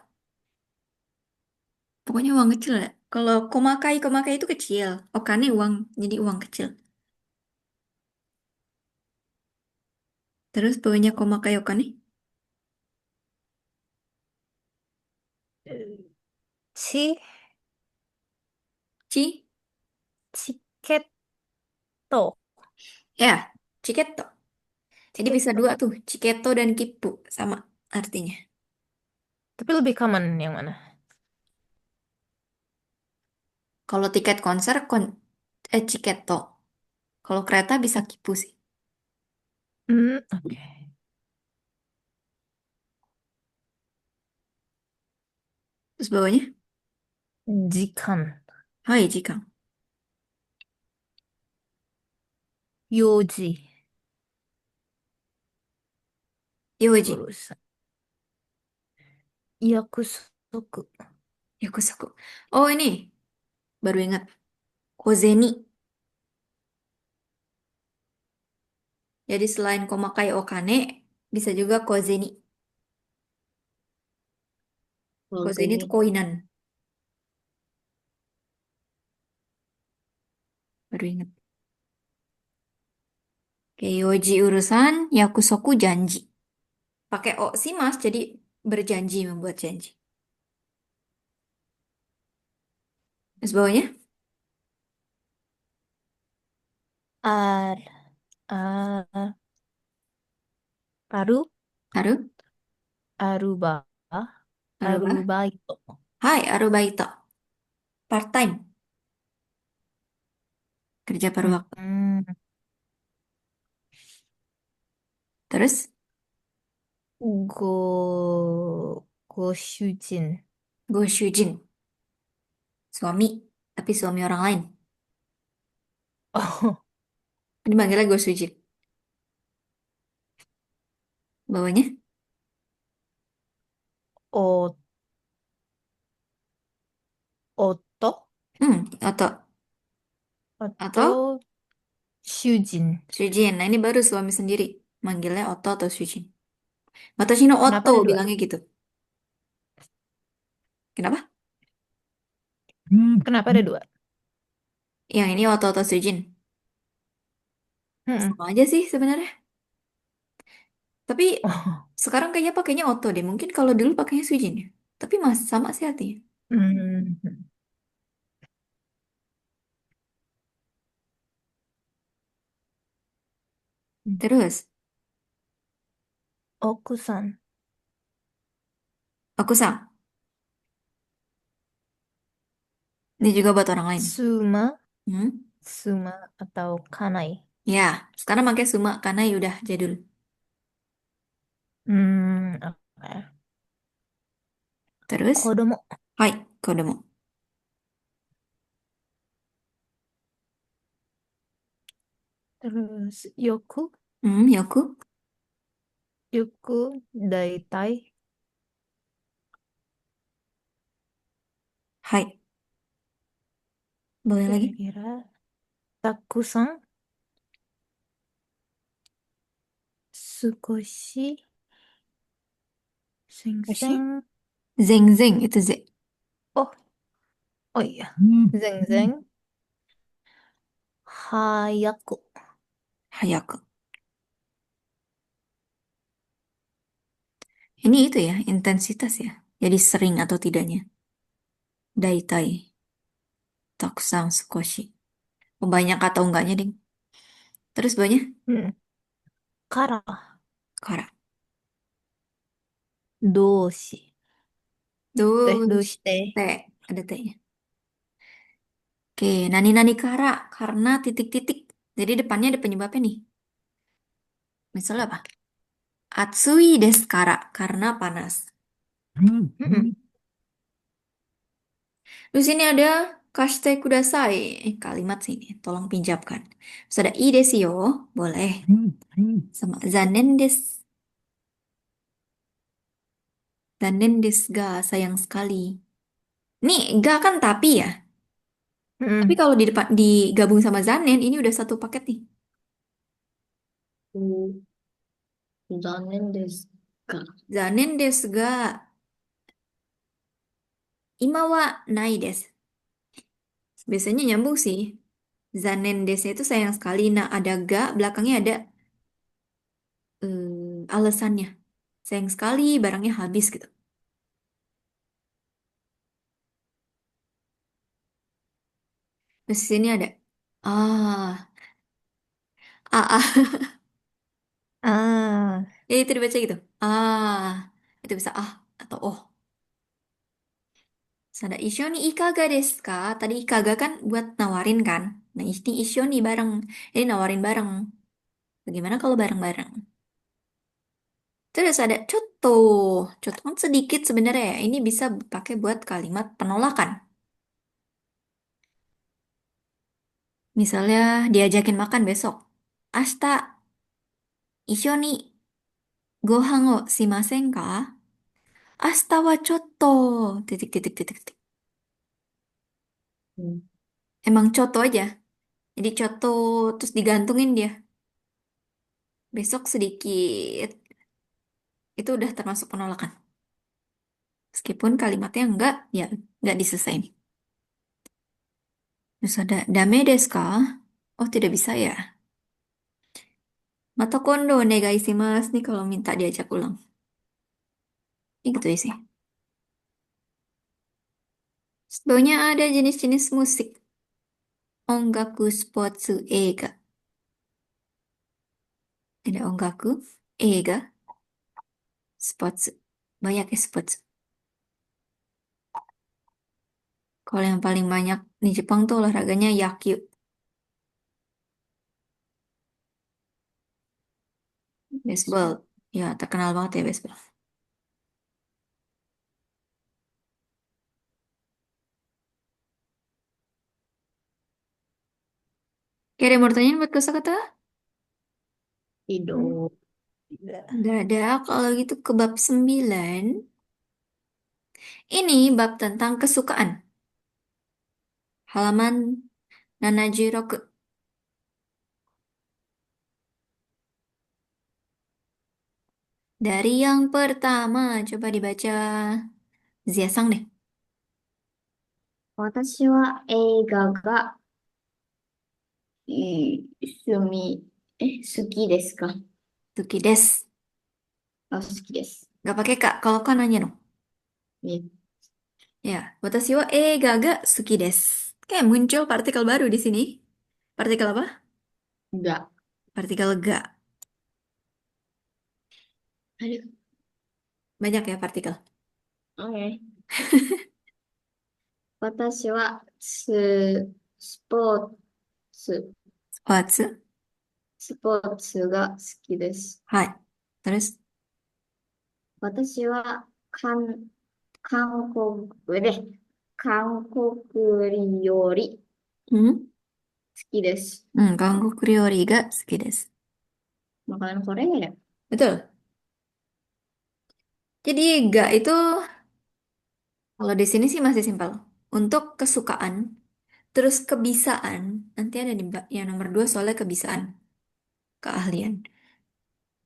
Pokoknya uang kecil ya. Kalau komakai, komakai itu kecil. Okane uang, jadi uang kecil. Terus bawahnya komakai okane. Ci, Ci, ciketo. ya, ciketo. Jadi bisa Ciketo. dua tuh, ciketo dan kipu. Sama artinya. Tapi lebih common yang mana? Kalau tiket konser, ciketo. Kalau kereta bisa kipu sih. Oke. Terus bawahnya, Jikan. hai jikang. Yoji. Yoji, Urusan. Yakusoku. yakusoku. Oh ini, baru ingat. Kozeni. Jadi selain komakai okane, bisa juga kozeni. Oke, Kozeni itu koinan. Baru ingat. Oke, yoji urusan, yakusoku janji. Pakai o sih mas, jadi berjanji membuat janji. Terus bawahnya, Ar, ar, aru, Aru, aruba, aruba. arubaito. Hai, arubaito. Part time, kerja paruh waktu. Hmm, Terus, goshujin. go shujin, suami, tapi suami orang lain. Oh, Ini manggilnya go shujin. Bawahnya, o, oto, atau atau shujin. shujin. Nah, ini baru suami sendiri. Manggilnya Oto atau shujin. Watashi no Kenapa Oto ada dua? bilangnya gitu. Kenapa? Kenapa ada dua? Yang ini Oto atau shujin. Hmm. Sama aja sih sebenarnya. Tapi Oh. sekarang kayaknya pakainya Oto deh. Mungkin kalau dulu pakainya shujin ya. Tapi masih sama sih artinya. Hmm. Terus, Okusan. aku sang. Ini juga buat orang lain. Suma, Hmm? suma atau kanai. Ya, sekarang pakai suma karena ya udah jadul. Oke. Terus, Kodomo. hai, kodomo. Terus yoku, Yoku. yoku, daitai. Hai. Boleh lagi? Kira-kira takusan, sukoshi, Oshi? seng-seng. Zeng zeng itu ze. Oh, oh iya. Zeng-zeng. Hayaku. Hayaku. Ini itu ya, intensitas ya. Jadi sering atau tidaknya. Daitai. Takusang sukoshi. Oh, banyak atau enggaknya, ding. Terus banyak? Hmm. Kara. Kara. Doshi. Dos. Doshite. T. Ada T-nya. Oke, nani-nani kara. Karena titik-titik. Jadi depannya ada penyebabnya nih. Misalnya apa? Atsui desu kara. Karena panas. Mm-mm. Di sini ada kashite kudasai. Kalimat sini. Tolong pinjamkan. Terus ada i desu yo. Boleh. Sama zanen desu. Zanen desu ga. Sayang sekali. Nih, ga kan tapi ya. Tapi Mm-mm. kalau di depan digabung sama zanen, ini udah satu paket nih. 음,残念ですか? Zanen desu ga. Ima wa nai desu. Biasanya nyambung sih. Zanen desu itu sayang sekali. Nah, ada ga, belakangnya ada alasannya. Sayang sekali barangnya habis gitu. Terus di sini ada ah, ah. Ah, Ya itu dibaca gitu. Ah, itu bisa ah atau oh. Sada isyo ni ikaga desu ka? Tadi ikaga kan buat nawarin kan. Nah, ini isyo nih bareng. Ini nawarin bareng. Bagaimana kalau bareng-bareng? Terus ada coto. Coto kan sedikit sebenarnya ya. Ini bisa pakai buat kalimat penolakan. Misalnya diajakin makan besok. Ashita, isyo ni gohan o shimasen ka? Ashita wa chotto. Titik, titik, titik, titik. 음, Emang coto aja. Jadi coto terus digantungin dia. Besok sedikit. Itu udah termasuk penolakan. Meskipun kalimatnya enggak, ya enggak diselesain. Terus ada dame desu ka? Oh, tidak bisa ya. Mata kondo onegai shimasu nih kalau minta diajak ulang. Ini gitu ya sih. Sebelumnya ada jenis-jenis musik. Ongaku, sports, eiga. ada ongaku, eiga, sports. Banyak ya sports. Kalau yang paling banyak di Jepang tuh olahraganya yakyu, baseball. Ya, terkenal banget ya baseball. Oke, ada yang mau tanyain buat kosakata? Hidup. Tidak. Nggak ada. Kalau gitu ke bab 9. Ini bab tentang kesukaan. Halaman Nanajiroku. Dari yang pertama, coba dibaca Ziasang deh. 私は映画が趣味、好きですか？ Tuki des. あ、好きです。Gak pakai kak. Kalau kan nanya dong. ね、Ya, watashi wa eiga ga suki desu. Kayak muncul partikel baru di sini. Partikel apa? が、Partikel ga. あれ、Banyak ya partikel. oke. 私はスポーツ、Watsu. スポーツが好きです。Hai. Terus, 私は韓国で、韓国料理hmm? 好きです。Kangoku ryori ga suki desu. Makanan Korea ya? Betul. Jadi ga itu kalau di sini sih masih simpel. Untuk kesukaan, terus kebisaan. Nanti ada di yang nomor 2 soalnya kebisaan, keahlian.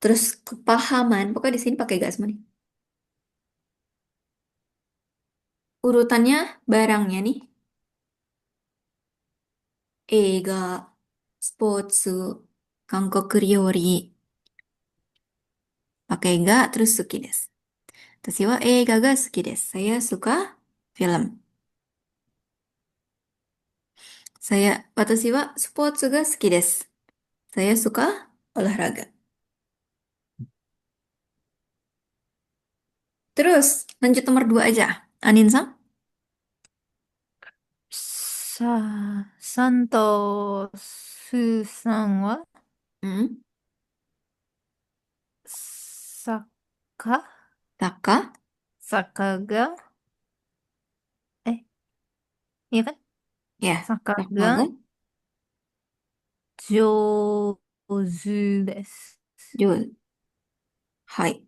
Terus kepahaman, pokoknya di sini pakai ga semua nih. Urutannya barangnya nih. Eiga, sports, Kangoku ryori. Pakai ga terus suki desu. Watashi wa eiga ga suki desu. Saya suka film. Watashi wa sports ga suki desu. Saya suka olahraga. Terus, lanjut nomor 2 aja. Anin-san? サンとスーさんは Hmm? 坂 Taka? 坂が、え、iya kan? Ya, 坂 Taka が ga 上手です。上手。はい。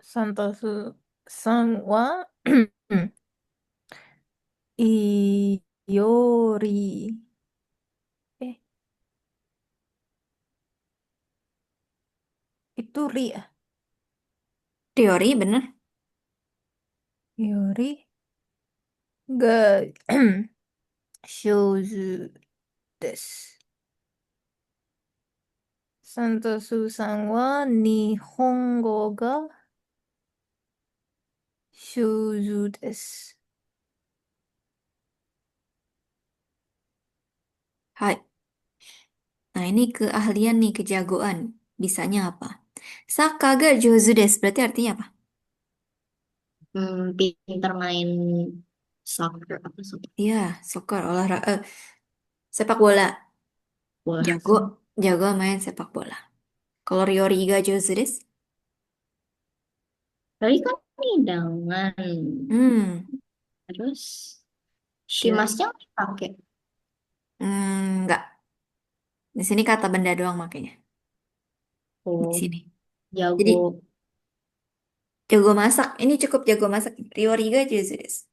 サンとスーさんはいより、え、itu ri ya? Teori bener. よりが上手です。サンとスーさんは日本語が上手です。Hai. Nah, ini keahlian nih, kejagoan. Bisanya apa? Saka ga jozu desu. Berarti artinya apa? Pintar main soccer apa soccer Iya, soccer, olahraga, sepak bola. bola. Jago, jago main sepak bola. Kalau Ryori ga jozu desu? Tadi kan hidangan. Hmm, Terus Ryori. shimasnya nggak pakai. Enggak. Di sini kata benda doang makanya. Di Oh, sini. Jadi, jago. jago masak. Ini cukup jago masak. Ryori ga jozu desu.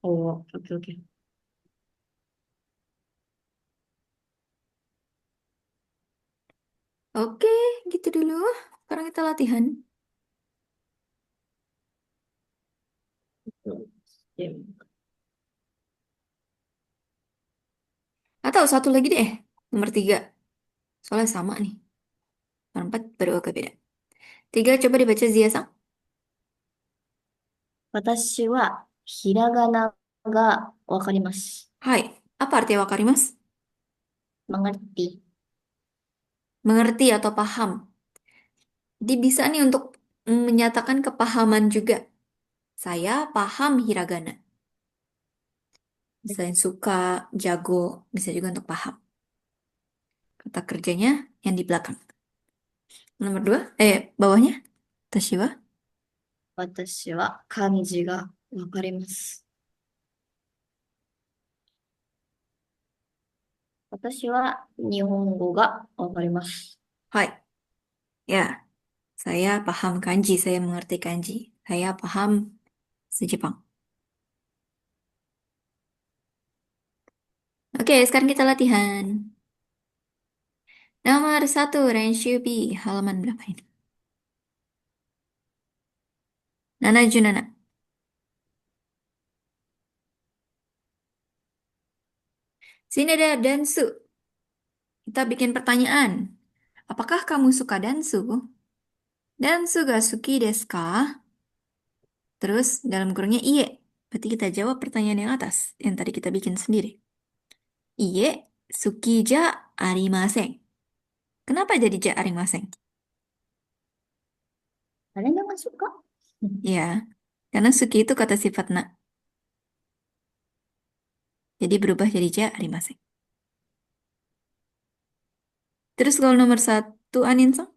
Oh, oke oke. Oke, gitu dulu. Sekarang kita latihan. Ya. Atau satu lagi deh. Nomor 3. Soalnya sama nih. Nomor 4 baru agak beda. 3 coba dibaca Zia-san. 私はひらがながわかります。Hai. Apa arti wakarimas? Mengerti. Mengerti atau paham. Jadi bisa nih untuk menyatakan kepahaman juga. Saya paham hiragana. Selain suka, jago, bisa juga untuk paham. Kata kerjanya yang di belakang. Nomor dua, bawahnya. Tashi wa? 私は漢字がわかります。私は日本語がわかります。Hai. Ya, saya paham kanji, saya mengerti kanji. Saya paham se-Jepang. Oke, sekarang kita latihan. Nomor satu, Renshu B. Halaman berapa ini? Nana Junana. Sini ada dansu. Kita bikin pertanyaan. Apakah kamu suka dansu? Dansu ga suki desu ka? Terus dalam kurungnya iye. Berarti kita jawab pertanyaan yang atas. Yang tadi kita bikin sendiri. Iye, suki ja arimasen. Kenapa jadi ja arimasen? 誰でもそうか Ya, karena suki itu kata sifat na. Jadi berubah jadi ja arimasen. Terus kalau nomor satu, Aninson?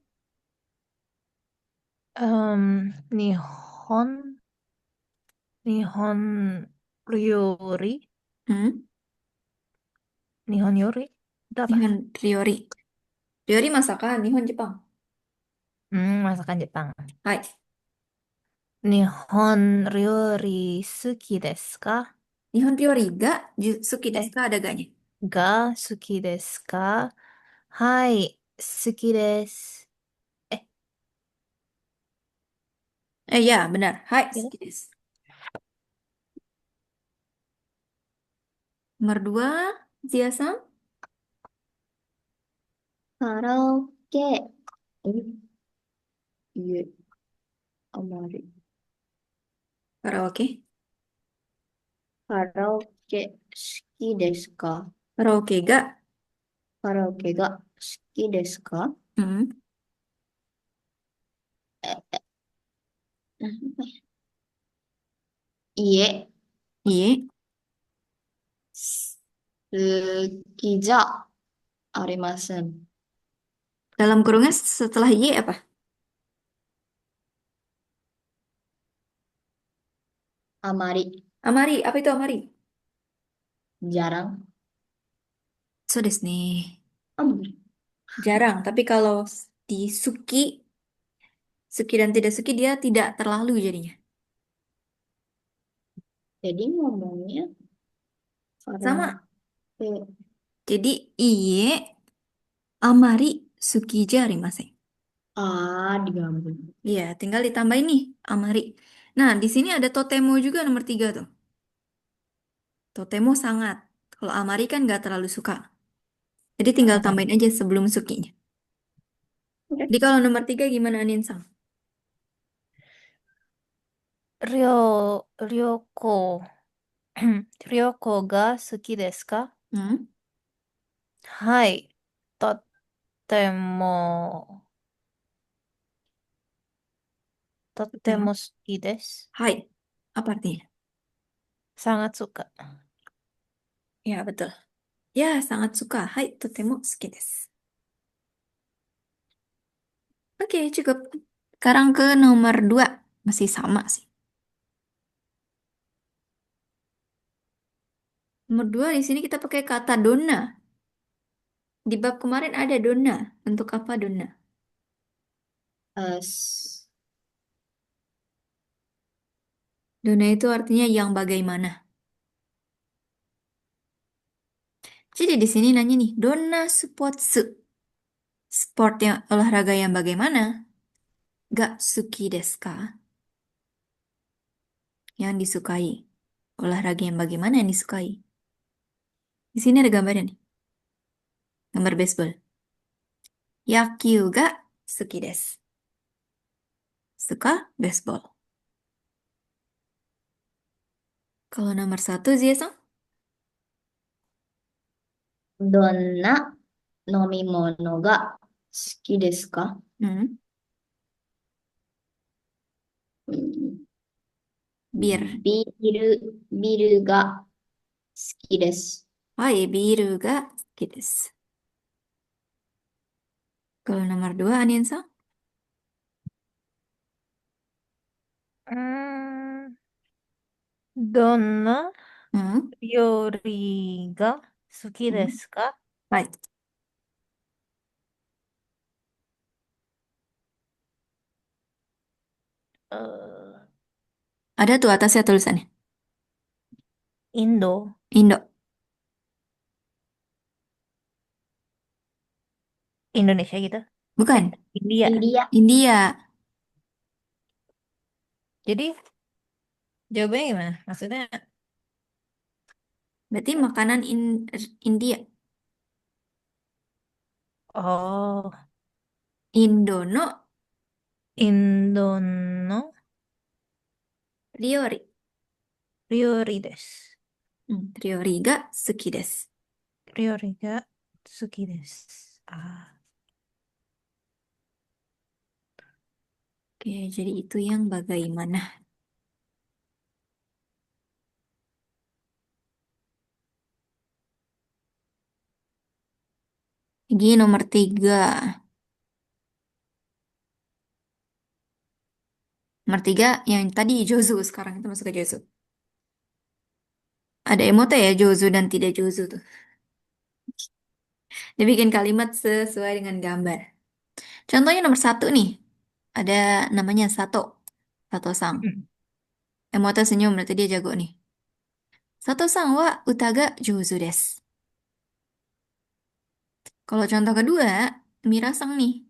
Nihon, Nihon Ryori, Hmm? Nihon Yori, itu apa? Nihon Ryori. Ryori masakan, Nihon Jepang. Masakan Jepang. Hai. Nihon Ryori suki desu ka? Nihon Ryori ga suki desu Eh, ka ada gaknya. ga suki desu ka? Hai, suki desu. Eh, Ya benar. Hai, gitu? suki desu. Nomor dua, Zia-san. カラオケ、いえ、あまり。Karaoke. カラオケ好きですか Karaoke ga. カラオケが好きですか Hmm. いえ、Iye. 好きじゃありません。Dalam kurungnya setelah iye apa?あまり、Amari. Apa itu amari? jarang. So desu ne. Bener. Jarang. Tapi kalau di suki, suki dan tidak suki dia tidak terlalu jadinya. Jadi ngomongnya Sama. karaoke. Jadi iye amari suki ja arimasen. Digabung. Iya, tinggal ditambahin nih amari. Nah, di sini ada totemo juga nomor tiga tuh. Totemo sangat. Kalau amari kan nggak terlalu suka. Jadi tinggal tambahin aja sebelum sukinya. Oke. Jadi kalau nomor tiga gimana Ninsang? Ryoko, Ryoko ga suki desu ka? Hmm? はい、とっても、とっても Totemo. 好きです。 Hai. Apa artinya? Sangat suka. Ya, betul. Ya, sangat suka. Hai, totemo suki desu. Oke, cukup. Sekarang ke nomor dua. Masih sama sih. Nomor dua di sini kita pakai kata dona. Di bab kemarin ada dona. Untuk apa dona? Eh, Dona itu artinya yang bagaimana. Jadi di sini nanya nih, dona sports. Sport yang olahraga yang bagaimana? Gak suki desu ka? Yang disukai. Olahraga yang bagaimana yang disukai? Di sini ada gambarnya nih. Gambar baseball. Yakyuu ga suki desu. Suka baseball. Kalau nomor satu, Zia-san? どんな飲み物が好きですか？ Hmm, うん、bir. ビールが好きです。Hai, biru ga suki desu. Kalau nomor dua, Aninsa? うーん、どんな Hmm, 料理が好きで hmm. すか？ Hai. Eh, Ada tuh atasnya tulisannya. Indo, Indo. Indonesia gitu. Bukan. India. India. India. Jadi jawabannya gimana? Maksudnya, Berarti makanan India. oh, Indono Indono Ryori. 料理です。Ryori ga suki desu. 料理が好きです。あOke, jadi itu yang bagaimana. Ini nomor tiga. Nomor tiga yang tadi Jozu, sekarang kita masuk ke Jozu. Ada emote ya Jozu dan tidak Jozu tuh. Dia bikin kalimat sesuai dengan gambar. Contohnya nomor satu nih. Ada namanya Sato. Sato-sang. Hmm. Emote senyum berarti dia jago nih. Sato-sang wa uta ga Jozu desu. Kalau contoh kedua, Mira-sang nih.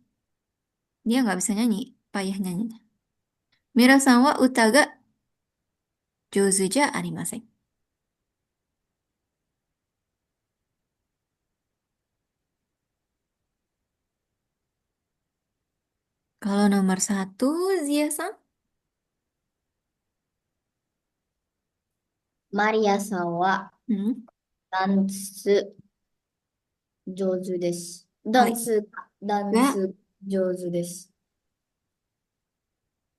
Dia nggak bisa nyanyi. Payah nyanyinya. Mira-sang wa uta ga Jozu ja arimasen. Kalau nomor satu, Zia-sang. マリアさんは Hmm. ダンス上手です。Hai. ダン Ga ス上手です。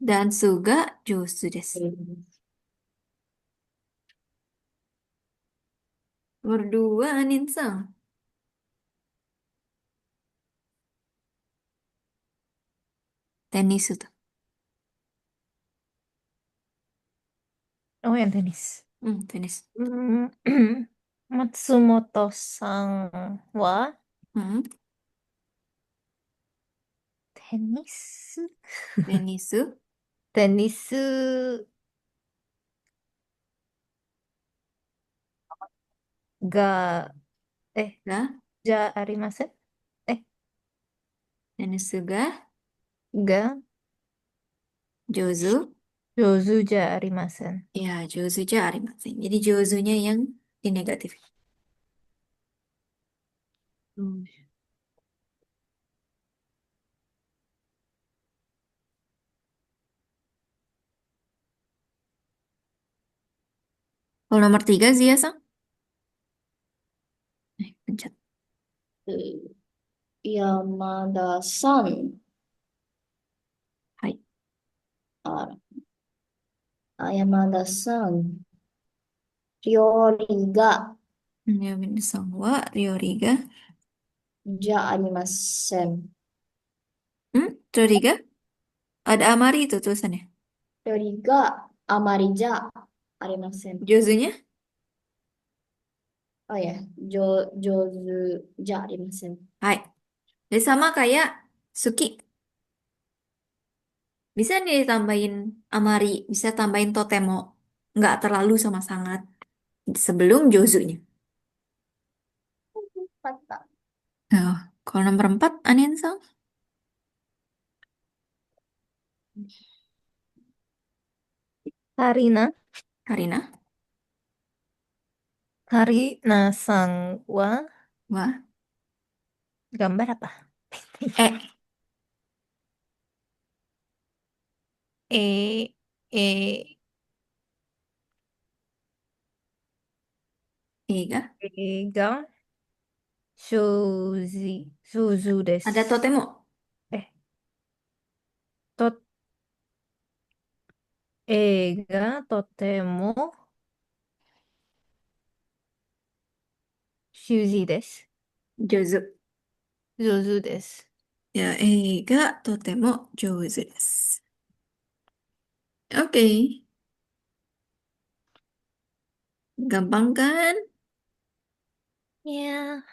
dansu ga josu desu. Nomor dua, Anin-sang. Tenis itu. Oh, yang tenis. Tenis. うん松本さんは Hmm. テニス Tenisu テニスが、え、ga じゃありませんえ、tenisu ga が jozu. 上手じゃありません。Ya, jozu ja arimasen. Jadi jozunya yang di negatif. Hmm. Kalau nomor tiga, Zia-sang. Pencet. 山田さん、Hai. あ、山田さん、料理が Yamin-sang wa Ryori ga. じゃありません。Ryori ga? Ada amari itu tulisannya. 料理があまりじゃありません。Jozunya? あ、いや、上手じゃありません。Hai. Jadi sama kayak Suki. Bisa nih ditambahin amari, bisa tambahin totemo. Nggak terlalu sama sangat. Sebelum Jozunya. あった。Nah, kalau nomor 4, Aninsang. Karina, Karina. Karina さんは Wah. gambar apa? Eh, ええEga. 映画上手で Ada す。totemo. え、と、映画とても上手です。Jozu. 上手です。Ya, eiga totemo jouzu desu. Oke, gampang kan? いやー、ま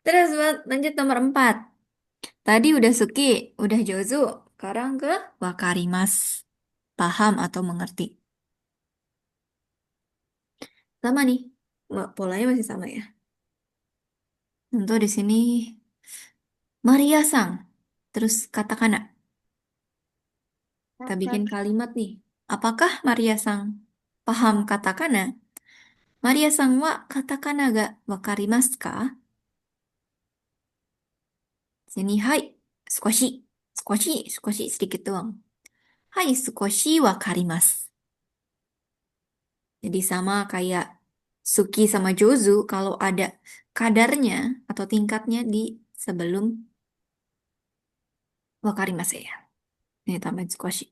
Terus lanjut nomor 4. Tadi udah suki, udah jozu. Sekarang ke wakarimas. Paham atau mengerti. Sama nih. Polanya masih sama ya. Tentu di sini Maria-sang. Terus katakana. Kita bikin kalimat nih. Apakah Maria-sang paham katakana? Maria-sang wa katakana ga wakarimasu ka? Sini, hai. Skoshi. Skoshi, skoshi sedikit doang. Hai, skoshi wakarimasu. Jadi sama kayak Suki sama Jozu kalau ada kadarnya atau tingkatnya di sebelum wakarimasu ya. Ini tambahin Skoshi.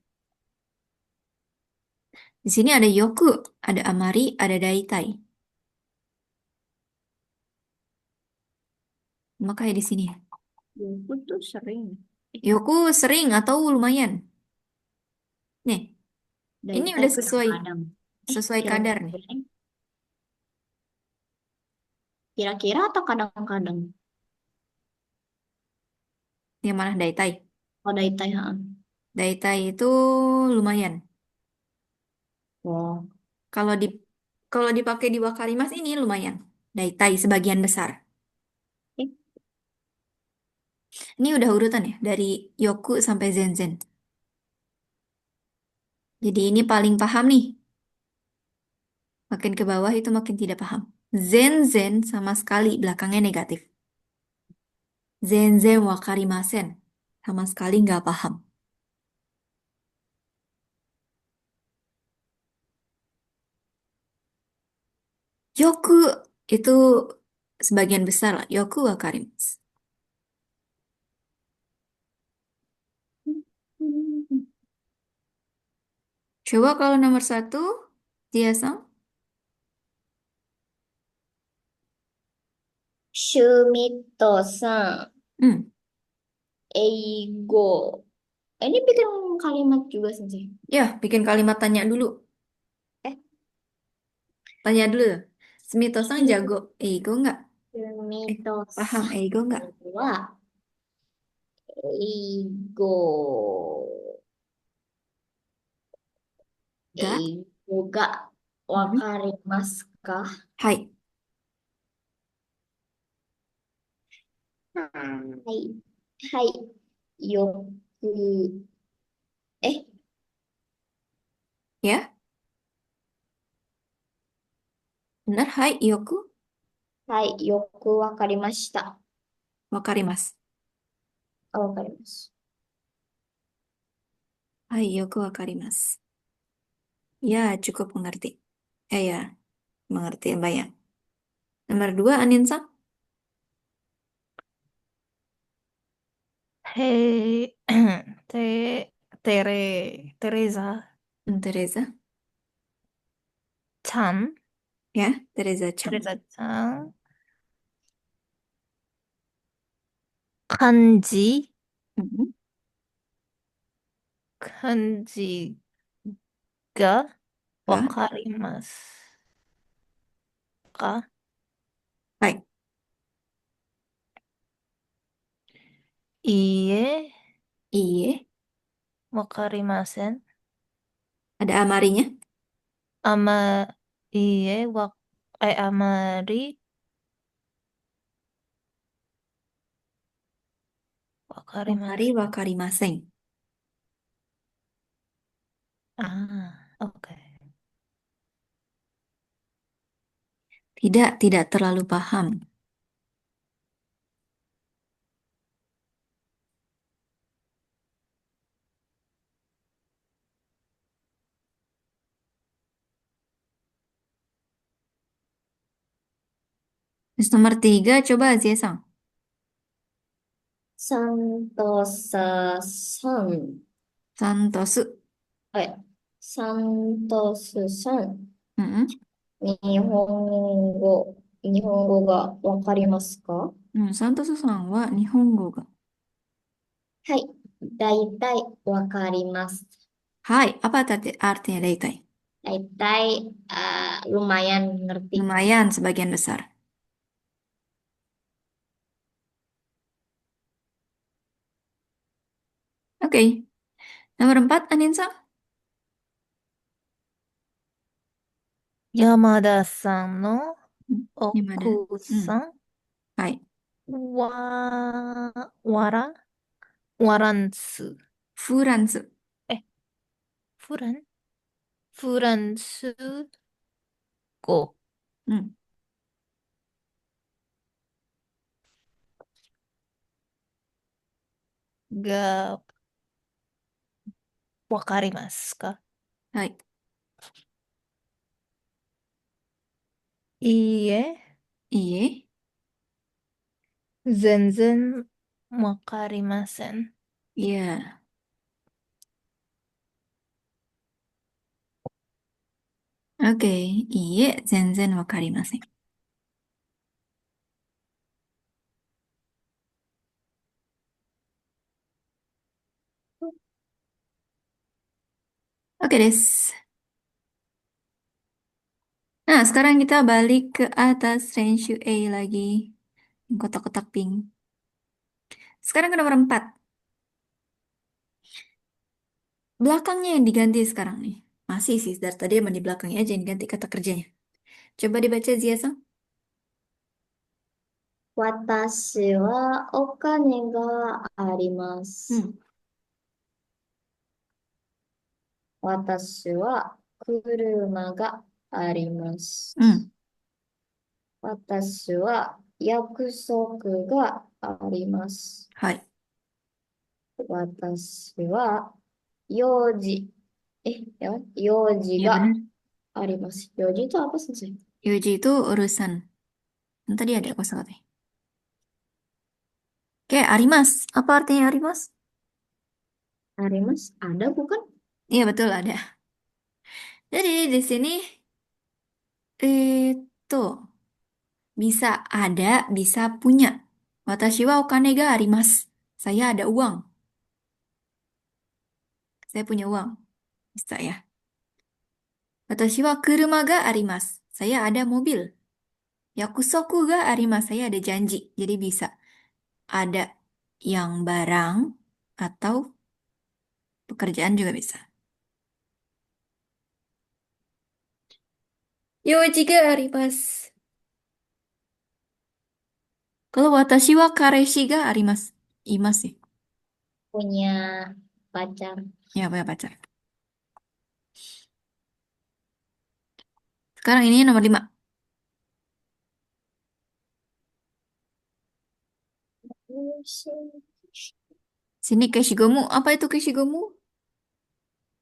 Di sini ada Yoku, ada Amari, ada Daitai. Makanya di sini. Yoku tuh sering. Yoku sering atau lumayan. Nih, ini Daitai udah sesuai kadang-kadang. sesuai kadar nih. Kira-kira kira-kira atau kadang-kadang? Yang mana Daitai? Oh, daitai, ha. Daitai itu lumayan. Wow. Kalau di kalau dipakai di wakarimas ini lumayan. Daitai sebagian besar. Eh, Ini udah urutan ya dari Yoku sampai Zenzen. Jadi ini paling paham nih. Makin ke bawah itu makin tidak paham. Zenzen sama sekali belakangnya negatif. Zenzen wakarimasen. Sama sekali nggak paham. Yoku itu sebagian besar lah. Yoku wakarimasu. Coba kalau nomor 1, Jiasong. Shumito-san, Hmm, eigo. Ini bikin kalimat juga sih. ya bikin kalimat tanya dulu. Eh, Tanya dulu. Smito-san jago eigo nggak? Eh, paham Shumito-san eigo nggak? wa eigo. Nggak? Eigo ga Mhm. wakarimasu ka? Hai. Hai. Hai. Yoku. Eh, Ya, benar. Hai, Yoku. hai. Yoku wakarimashita. Wakarimasu. Oh, wakarimasu. Hai, Yoku wakarimasu. Ya, cukup mengerti. Ya, mengerti banyak. Nomor 2, Anin-san. へえ、テレザ Teresa. ちゃん、Ya, テレ Teresa-chan. ザちゃん、漢字、Mhm. 漢字がわ Kak. かりますか？ Hai. いいえ、Iye. わかりません。Ada amarinya. いいえ、あまりわかりま Amari せん。wakarimasen. ああ、oke. Tidak terlalu paham. Terus nomor 3, coba Zia-san. Santosa-san. Santosu. はい。サントスさん。Mm-mm. 日本語がわかりますか？Santosu-san は日本語が。はい。だいたいわかります。Hai, apa tadi artinya daitai? だいたいlumayan ngerti. Lumayan sebagian besar. Oke. Nomor 4, Aninsa. 山田さんの Gimana? 奥さん Hai. ワランス。Furansu. え、フランフランス語 Hmm. がわかりますか？ Hai. いいえ、Iye. 全然わかりません。Iya. Oke. Iye, zenzen wakarimasen. Oke, des. Nah, sekarang kita balik ke atas Renshu A lagi. Yang kotak-kotak pink. Sekarang ke nomor 4. Belakangnya yang diganti sekarang nih. Masih sih, dari tadi emang di belakangnya aja yang diganti kata kerjanya. Coba dibaca Zia-san. 私はお金があります。Hmm. 私は車があります。 Hmm. 私は約束があります。 Hai. 私は用事、用事 Ya が benar. あります。用事 itu apa sih? Yuji itu urusan. Yang tadi ada kosakatanya. Oke, arimas. Apa artinya arimas? Arimas, ada bukan? Iya betul ada. Jadi di sini itu bisa ada, bisa punya. Watashi wa okane ga arimasu. Saya ada uang. Saya punya uang. Bisa ya. Watashi wa kuruma ga arimasu. Saya ada mobil. Yakusoku ga arimasu. Saya ada janji. Jadi bisa ada yang barang atau pekerjaan juga bisa. Yoji ga arimasu. Kalau watashi wa kareshi ga arimasu. Imasu ya. Punya pacar. Ya, punya pacar. Sekarang ini nomor 5. Sini keshigomu. Apa itu keshigomu?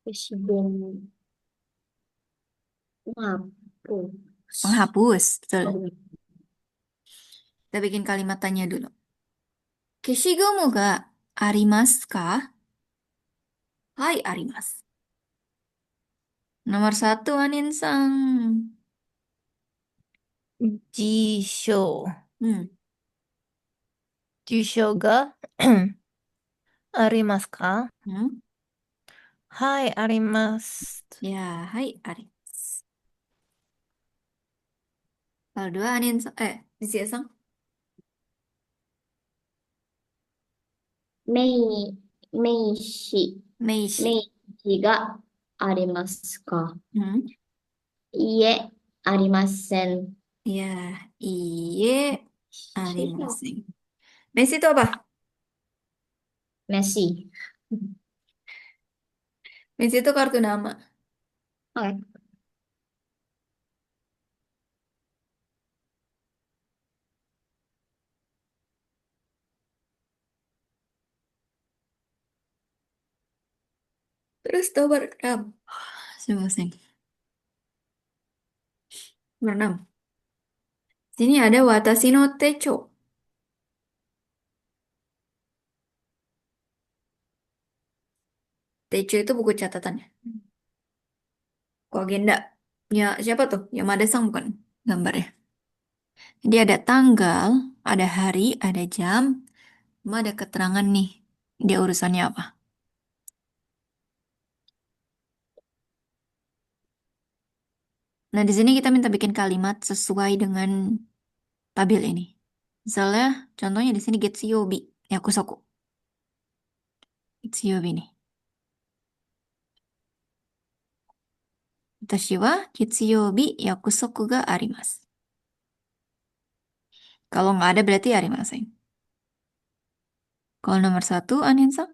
Presiden menghapus. Penghapus. Betul. Oh, Kita bikin kalimat tanya dulu. Keshigomu ga arimasu ka? Hai, arimasu. Nomor 1, Anin-san. 辞書。Hmm. 辞書がありますか？ Hmm. はい、あります。 Ya, hai, arimasu. Kalau 2, Anin-san. Zia-san. 名、名詞、Meishi. 名詞がありますか？ Hmm. いいえ、ありません。 Ya, iye, arimasen. Meishi itu apa? Messi. Meishi itu kartu nama. Oke. Terus nomor 6. Nomor 6. Sini ada watashi no techo. Techo itu buku catatannya. Kok agenda? Ya, siapa tuh? Yamada-san bukan gambarnya. Jadi ada tanggal, ada hari, ada jam, cuma ada keterangan nih. Dia urusannya apa? Nah, di sini kita minta bikin kalimat sesuai dengan tabel ini. Misalnya, contohnya di sini Getsuyobi, Yakusoku. Getsuyobi nih. Watashi wa Getsuyobi yakusoku ga arimasu. Kalau nggak ada berarti arimasen. Kalau nomor satu, Anin-san?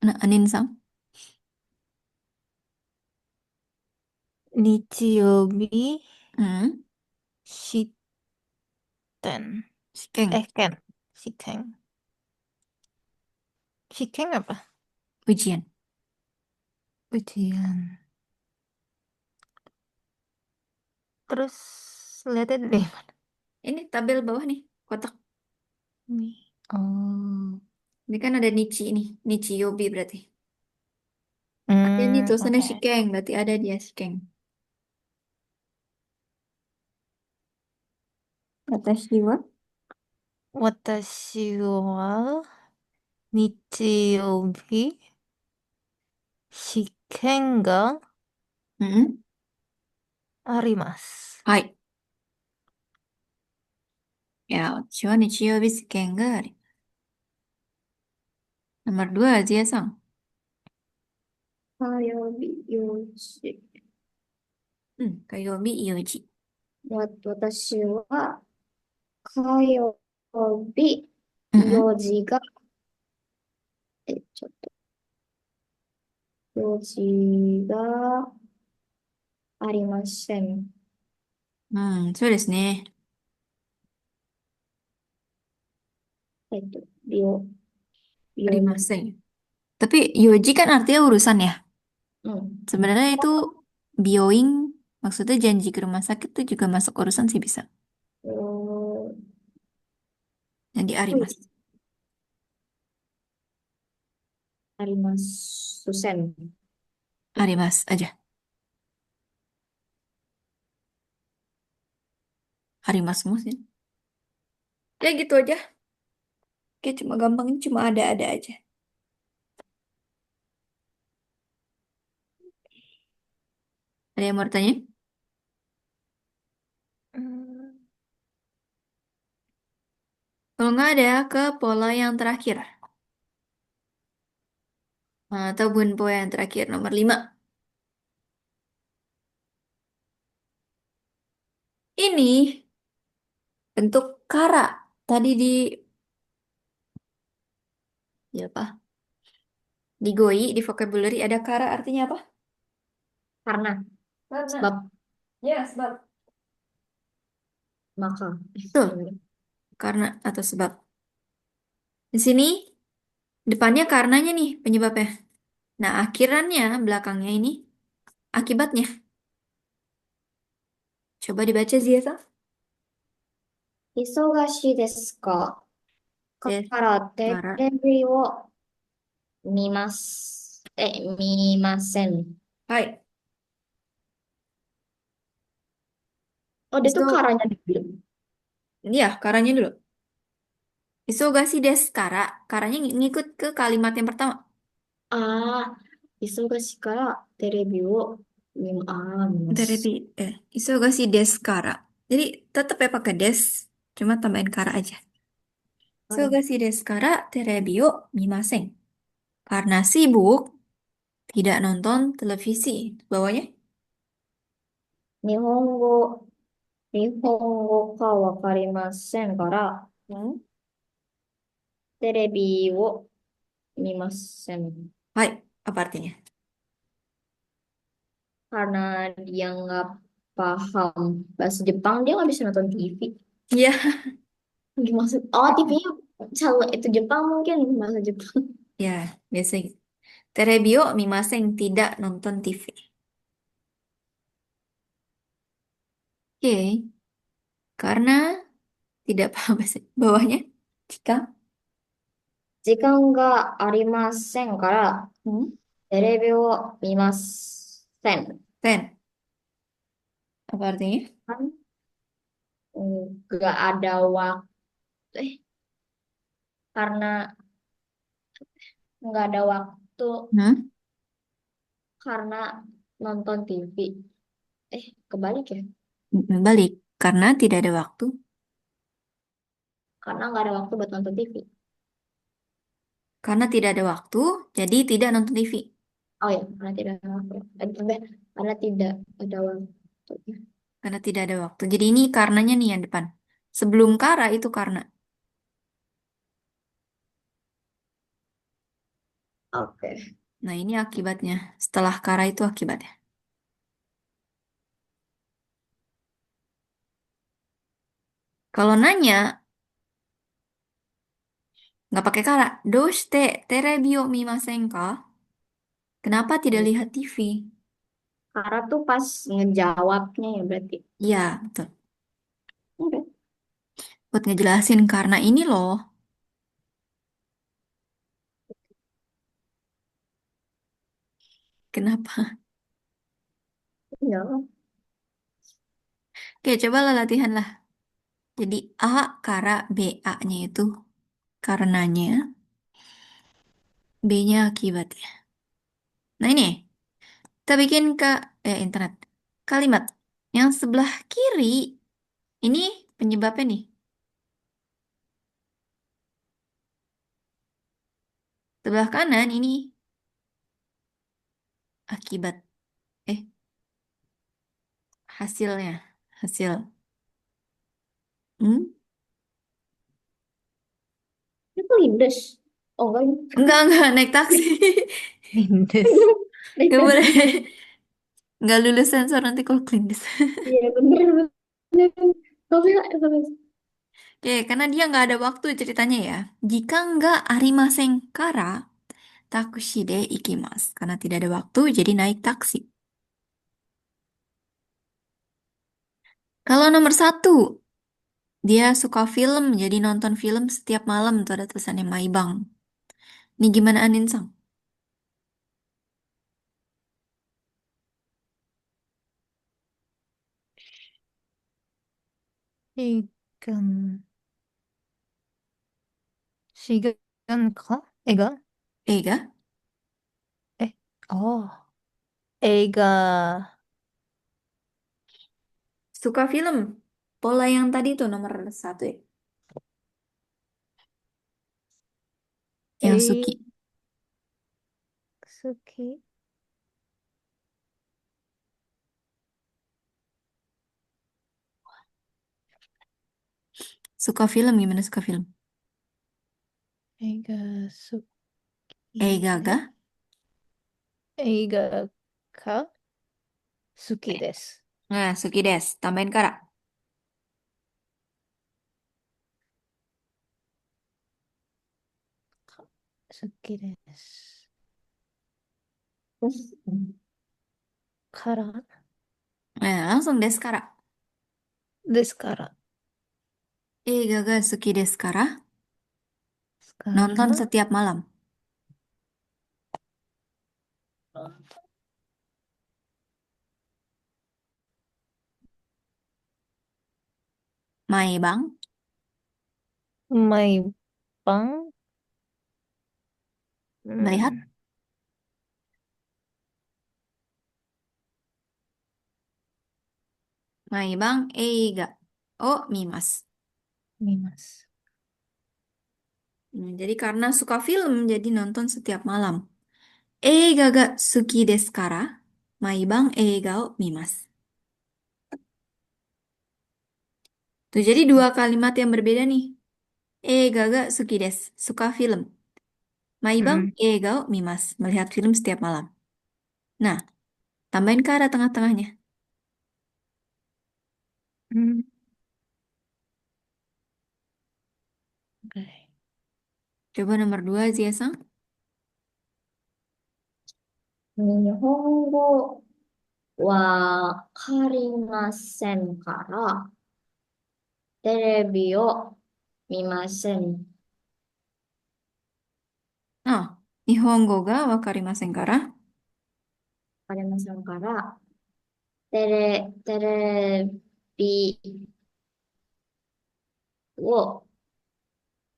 Nah, Anin-san? 日曜日、 Hmm, 試験。Shikeng, Ken. Shiken. Shiken apa? ujian. Ujian. Terus lihatnya dari mana? Ini tabel bawah nih, kotak. Nih. Oh. Ini kan ada Nichi nih, Nichi Yobi berarti. Ada nih tulisannya Oke. Shikeng, berarti ada dia Shikeng. Watashi wa? 私は日曜日、試験が Hmm, あります。hai. Ya, watashi wa Nichiyobi Shiken ga ari. Nomor dua, Zia-san. 火曜日、用事。Kayobi Yoji. 私は火曜日、Mm-mm. 用事が、ちょっと、用事がありません。そうですね。病、病、Arimasen. Tapi Yoji kan artinya urusan ya. うん。Sebenarnya itu bioing, maksudnya janji ke rumah sakit tuh juga masuk urusan sih bisa. おJadi はい、Arimas. ありますせん。Arimas aja. Arimas semua sih. Ya gitu aja. Oke, cuma gampang, cuma ada-ada aja. Ada yang mau tanya? Hmm. Kalau nggak ada, ke pola yang terakhir. Atau bukan pola yang terakhir, nomor 5. Ini bentuk kara. Tadi di apa? Di Goi, di vocabulary ada kara artinya apa? Karena, sebab, Karena. Ya, sebab. maka. Betul, karena atau sebab. Di sini depannya karenanya nih penyebabnya. Nah, akhirannya belakangnya ini akibatnya. Coba dibaca Zia-san. 忙しいですか？かで、らテから。レビを見ません。はい。Oh, dia tuh Iso, karanya dulu. ya, karanya dulu. Isogasi desu kara. Karanya ngikut ke kalimat yang pertama. ああ、忙しいからテレビを見ま Dari す。isogasi desu kara. Jadi tetap ya pakai des, cuma tambahin kara aja. はい。Isogasi desu kara terebi o mimasen. Karena sibuk tidak nonton televisi. Bawahnya? 日本語、日本語かわかりませんから、Hmm. テレビを見ません。Hai, apa artinya? Karena dia nggak paham bahasa Jepang, dia nggak bisa nonton TV. Iya, Maksud, oh TV-nya selalu itu Jepang mungkin bahasa Jepang. Ya, biasa gitu. Terebio mimaseng, tidak nonton TV. Oke, karena tidak paham bahasa bawahnya. Jika, Jikan ga arimasen kara, hmm, terebi wo mimasen. ten, apa artinya? Kan nggak ada waktu, karena nggak ada waktu Hmm? karena nonton TV. Kebalik ya. Balik, karena tidak ada waktu. Karena nggak ada waktu buat nonton TV. Karena tidak ada waktu, jadi tidak nonton TV. Oh ya, karena tidak ada waktu. Karena tidak ada waktu. Karena tidak ada waktu. Jadi ini karenanya nih yang depan. Sebelum kara itu karena. Oke. Nah ini akibatnya. Setelah kara itu akibatnya. Kalau nanya, nggak pakai kara. Doshite terebi o mimasen ka? Kenapa tidak lihat TV? Karena tuh pas ngejawabnya ya berarti. Iya, betul. Oke. Buat ngejelasin karena ini loh. Kenapa? Ya. Oke, cobalah latihan lah. Jadi A kara B A-nya itu karenanya, B-nya akibatnya. Nah ini, kita bikin ke internet. Kalimat yang sebelah kiri ini penyebabnya nih. Sebelah kanan ini akibat. Eh, hasilnya. Hasil. Hmm? Itu lindes. Oh enggak. Enggak, naik taksi. Lindes. Gak boleh. Nggak lulus sensor nanti kalau klinis. Iya bener bener. Tapi Oke, karena dia nggak ada waktu ceritanya ya. Jika nggak arimasen kara, takushi de ikimasu. Karena tidak ada waktu, jadi naik taksi. Kalau nomor satu, dia suka film, jadi nonton film setiap malam. Tuh ada tulisannya Maibang. Ini gimana Anin Sang? 시간, 시간가? 애가? Ega, 에? 애가, suka film. Pola yang tadi tuh nomor satu ya. Yang 에이, suki. 스키, Suka film, gimana suka film? 애가 Ega 스키데, ga? 애가 가, 스키です. Nah, suki des. Tambahin kara. 스키です. terus 카라, Nah, langsung des kara. ですから. Ega ga suki des kara. Nonton から、setiap malam. Maibang. 마이 빵, Melihat. 음, Maibang eiga. Oh, mimas. 미마스. Jadi karena suka film, jadi nonton setiap malam. Eiga ga suki desu kara. Maibang eiga o mimas. Tuh, jadi dua kalimat yang berbeda nih. Eiga ga suki desu. Suka film. Maibang 음, eiga o mimas. Melihat film setiap malam. Nah, tambahin kara tengah-tengahnya. 음, Coba nomor 2, Zia-san. 日本語わかりませんから、テレビを見ません。あ、日本語がわかりませんから。わかりませんから、テレビを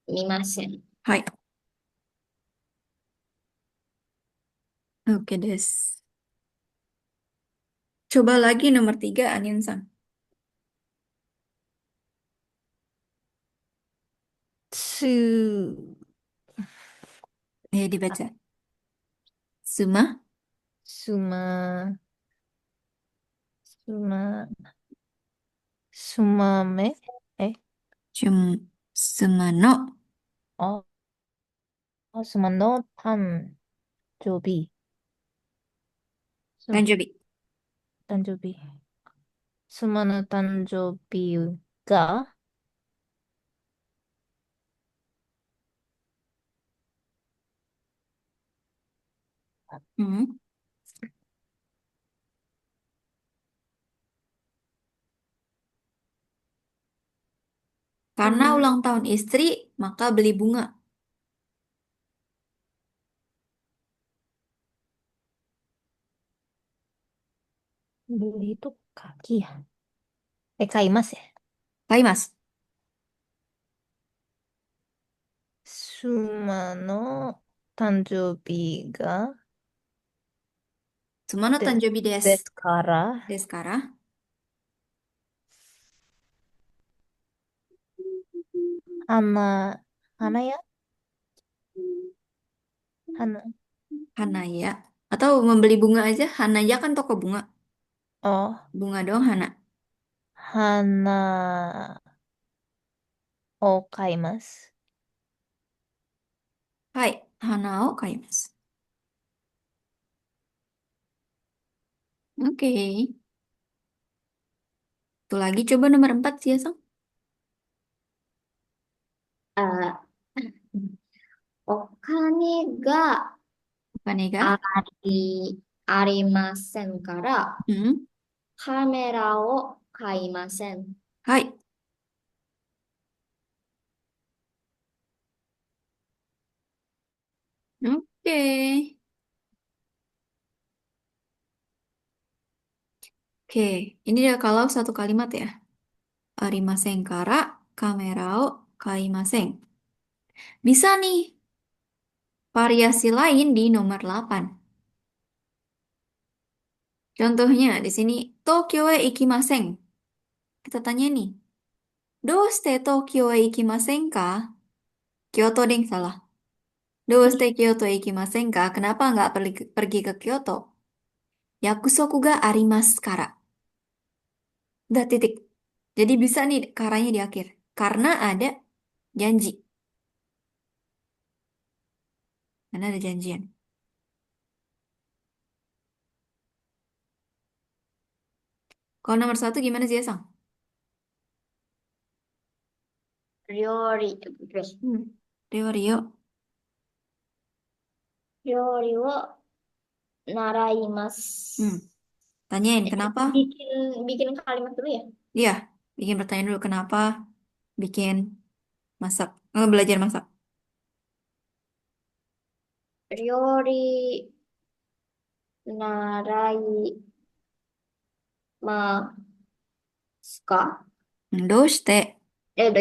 見ません。はい。Oke, des. Coba lagi nomor 3, Anin-san. Su, Dibaca. Suma, suma, suma, sumame. sumano, Oh, suma no tanjobi. tanjobi. Tanjobi. Suma no tanjobi ga Hmm. Karena ulang tahun istri, maka beli bunga. beli itu kaki ya. Kaimas ya. Kaimasu. Suma no tanjobi ga Sumano tanjobi desu. desu kara Desu kara. hana ya? Hana. Hanaya. Atau membeli bunga aja. Hanaya kan toko bunga. Oh, Bunga doang hana. hana o kaimasu. Hai, hanao kaimasu. Oke. Itu lagi coba nomor 4, sih, Sang. あ、お金が Kanega. あありませんから、Hmm. カメラを買いません。Hai. Oke. Oke. Ini dia kalau satu kalimat ya. Arimasen kara kamera o kaimasen. Bisa nih variasi lain di nomor 8. Contohnya di sini Tokyo e ikimasen. Kita tanya nih, Doste Tokyo e ikimasen ka? Kyoto ding salah. Doste Kyoto e ikimasen ka? Kenapa nggak pergi ke Kyoto? Yakusoku ga arimasu kara. Udah titik. Jadi bisa nih karanya di akhir. Karena ada janji. Karena ada janjian. Kalau nomor 1 gimana sih ya, Sang? 料理、Rio Rio. 料理を習います。 Tanyain kenapa? Bikin kalimat dulu ya. Iya, bikin pertanyaan dulu kenapa bikin masak, belajar masak. 料理習いますか？ Doしていや、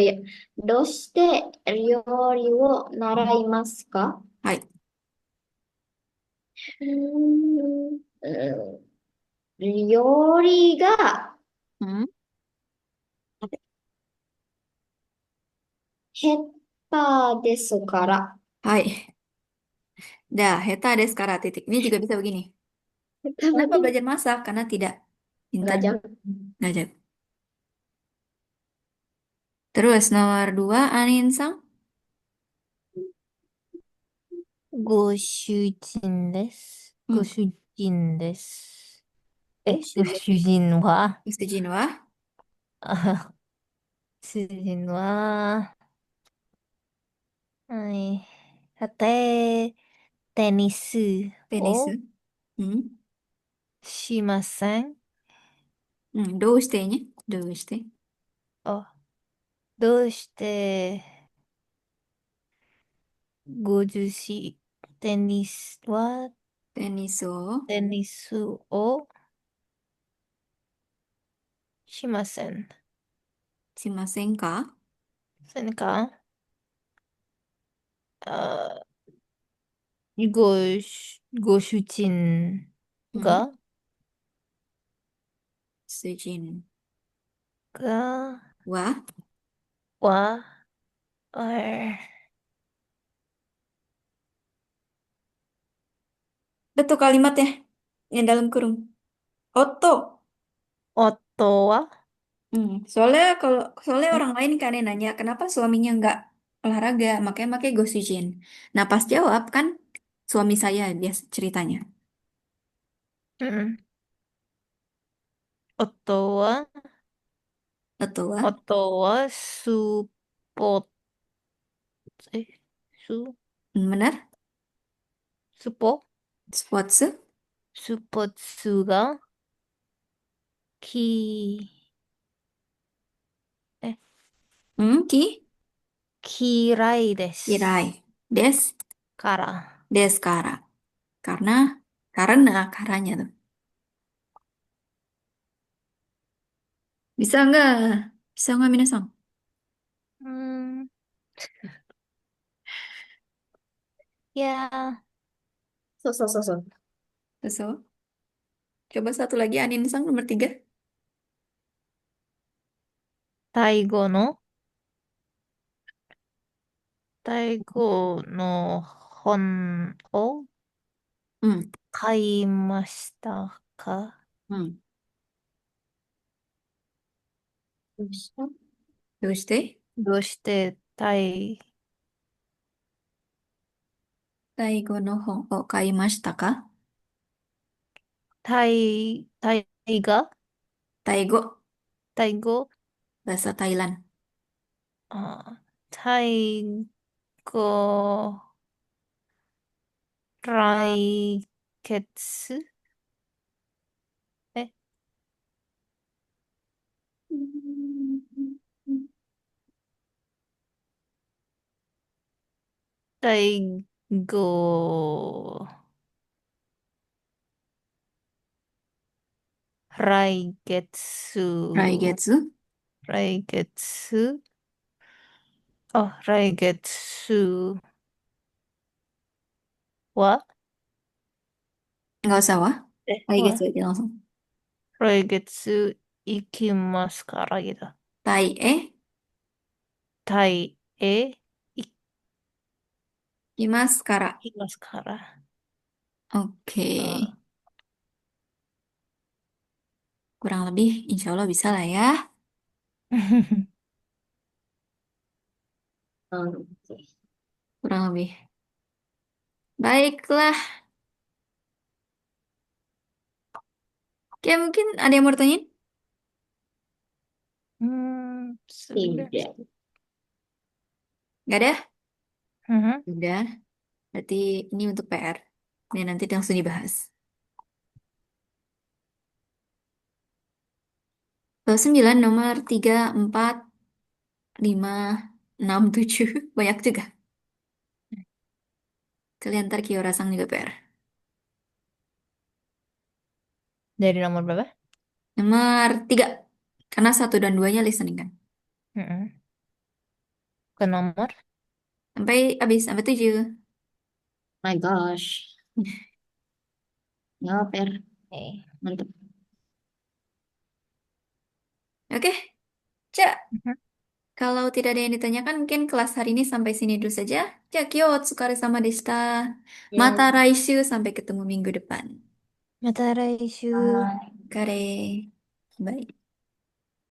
どうして料理を習いますか？はい。うーん料理がうん下手ですから。はい。Dah, heta des kara titik. Ini juga bisa begini. Kenapa belajar masak? Karena tidak pintar. Nggak jago. Nggak jago. Terus nomor 2, Aninsang. ご主人です。うんご主人です。ご主人ご主人は、 Setuju wa? あ主人は、はい。て、テニステニス。をうんしません。どうしてね。どうして。あ、どうしてご自身テニスはテニスをテニスをしません。しませんか？せんかあ、ご主人うん。が、主人が、はは、えbetul kalimatnya yang dalam kurung. Oto.夫は、Soalnyaえorang lain kan yang nanya kenapa suaminya nggak olahraga, makanya pakai gosujin. Nah pas jawab kan suami saya dia ceritanya. うん。夫は、Betul lah. 夫は、ポ、え、ス、Benar? スポ、Sports? スポーツが、き、え、Ki? 嫌いで Kirai. す。Des? から。Deskara. Karena karanya tuh. Bisa nggak? Bisa nggak Minasang? うーん。いやー、So. Betul. Coba satu lagi Anin Sang nomor 3. タイ語の、タイ語の本を Hmm. 買いましたか？ Hmm. どうした？どうしてどうしてタイ語の本を買いましたか？タイがタイ語、タイ語、bahasa Thailand. あ、タイ語、来月え、タイ語、来月、来月来月、来月はnggak usah wah. 来月は、aja langsung. 来月行きますからgitu. タイへタイへ行来ますから。きますから。Oke. あ Kurang lebih insya Allah bisa lah ya. Oke. Kurang lebih. Baiklah. Oke, mungkin ada yang mau tanyain? Sudah. Tidak. Nggak ada? Mhm. Udah. Berarti ini untuk PR. Dan nanti langsung dibahas. Ke 9 nomor 3 4 5 6 7 banyak juga. Kalian ntar Kiyo Rasang juga PR. Dari nomor berapa? Nomor 3. Karena satu dan duanya listening kan. Mhm. Ke nomor? Sampai habis, sampai 7. My gosh. Ya, Per. Eh. Mantap. Oke, Cak. Mhm. Kalau tidak ada yang ditanyakan, mungkin kelas hari ini sampai sini dulu saja. Cak, Kyo, Otsukare sama Desta. Mata Ya. Raishu, sampai ketemu minggu depan. Mata来週。Bye. Kare. Bye.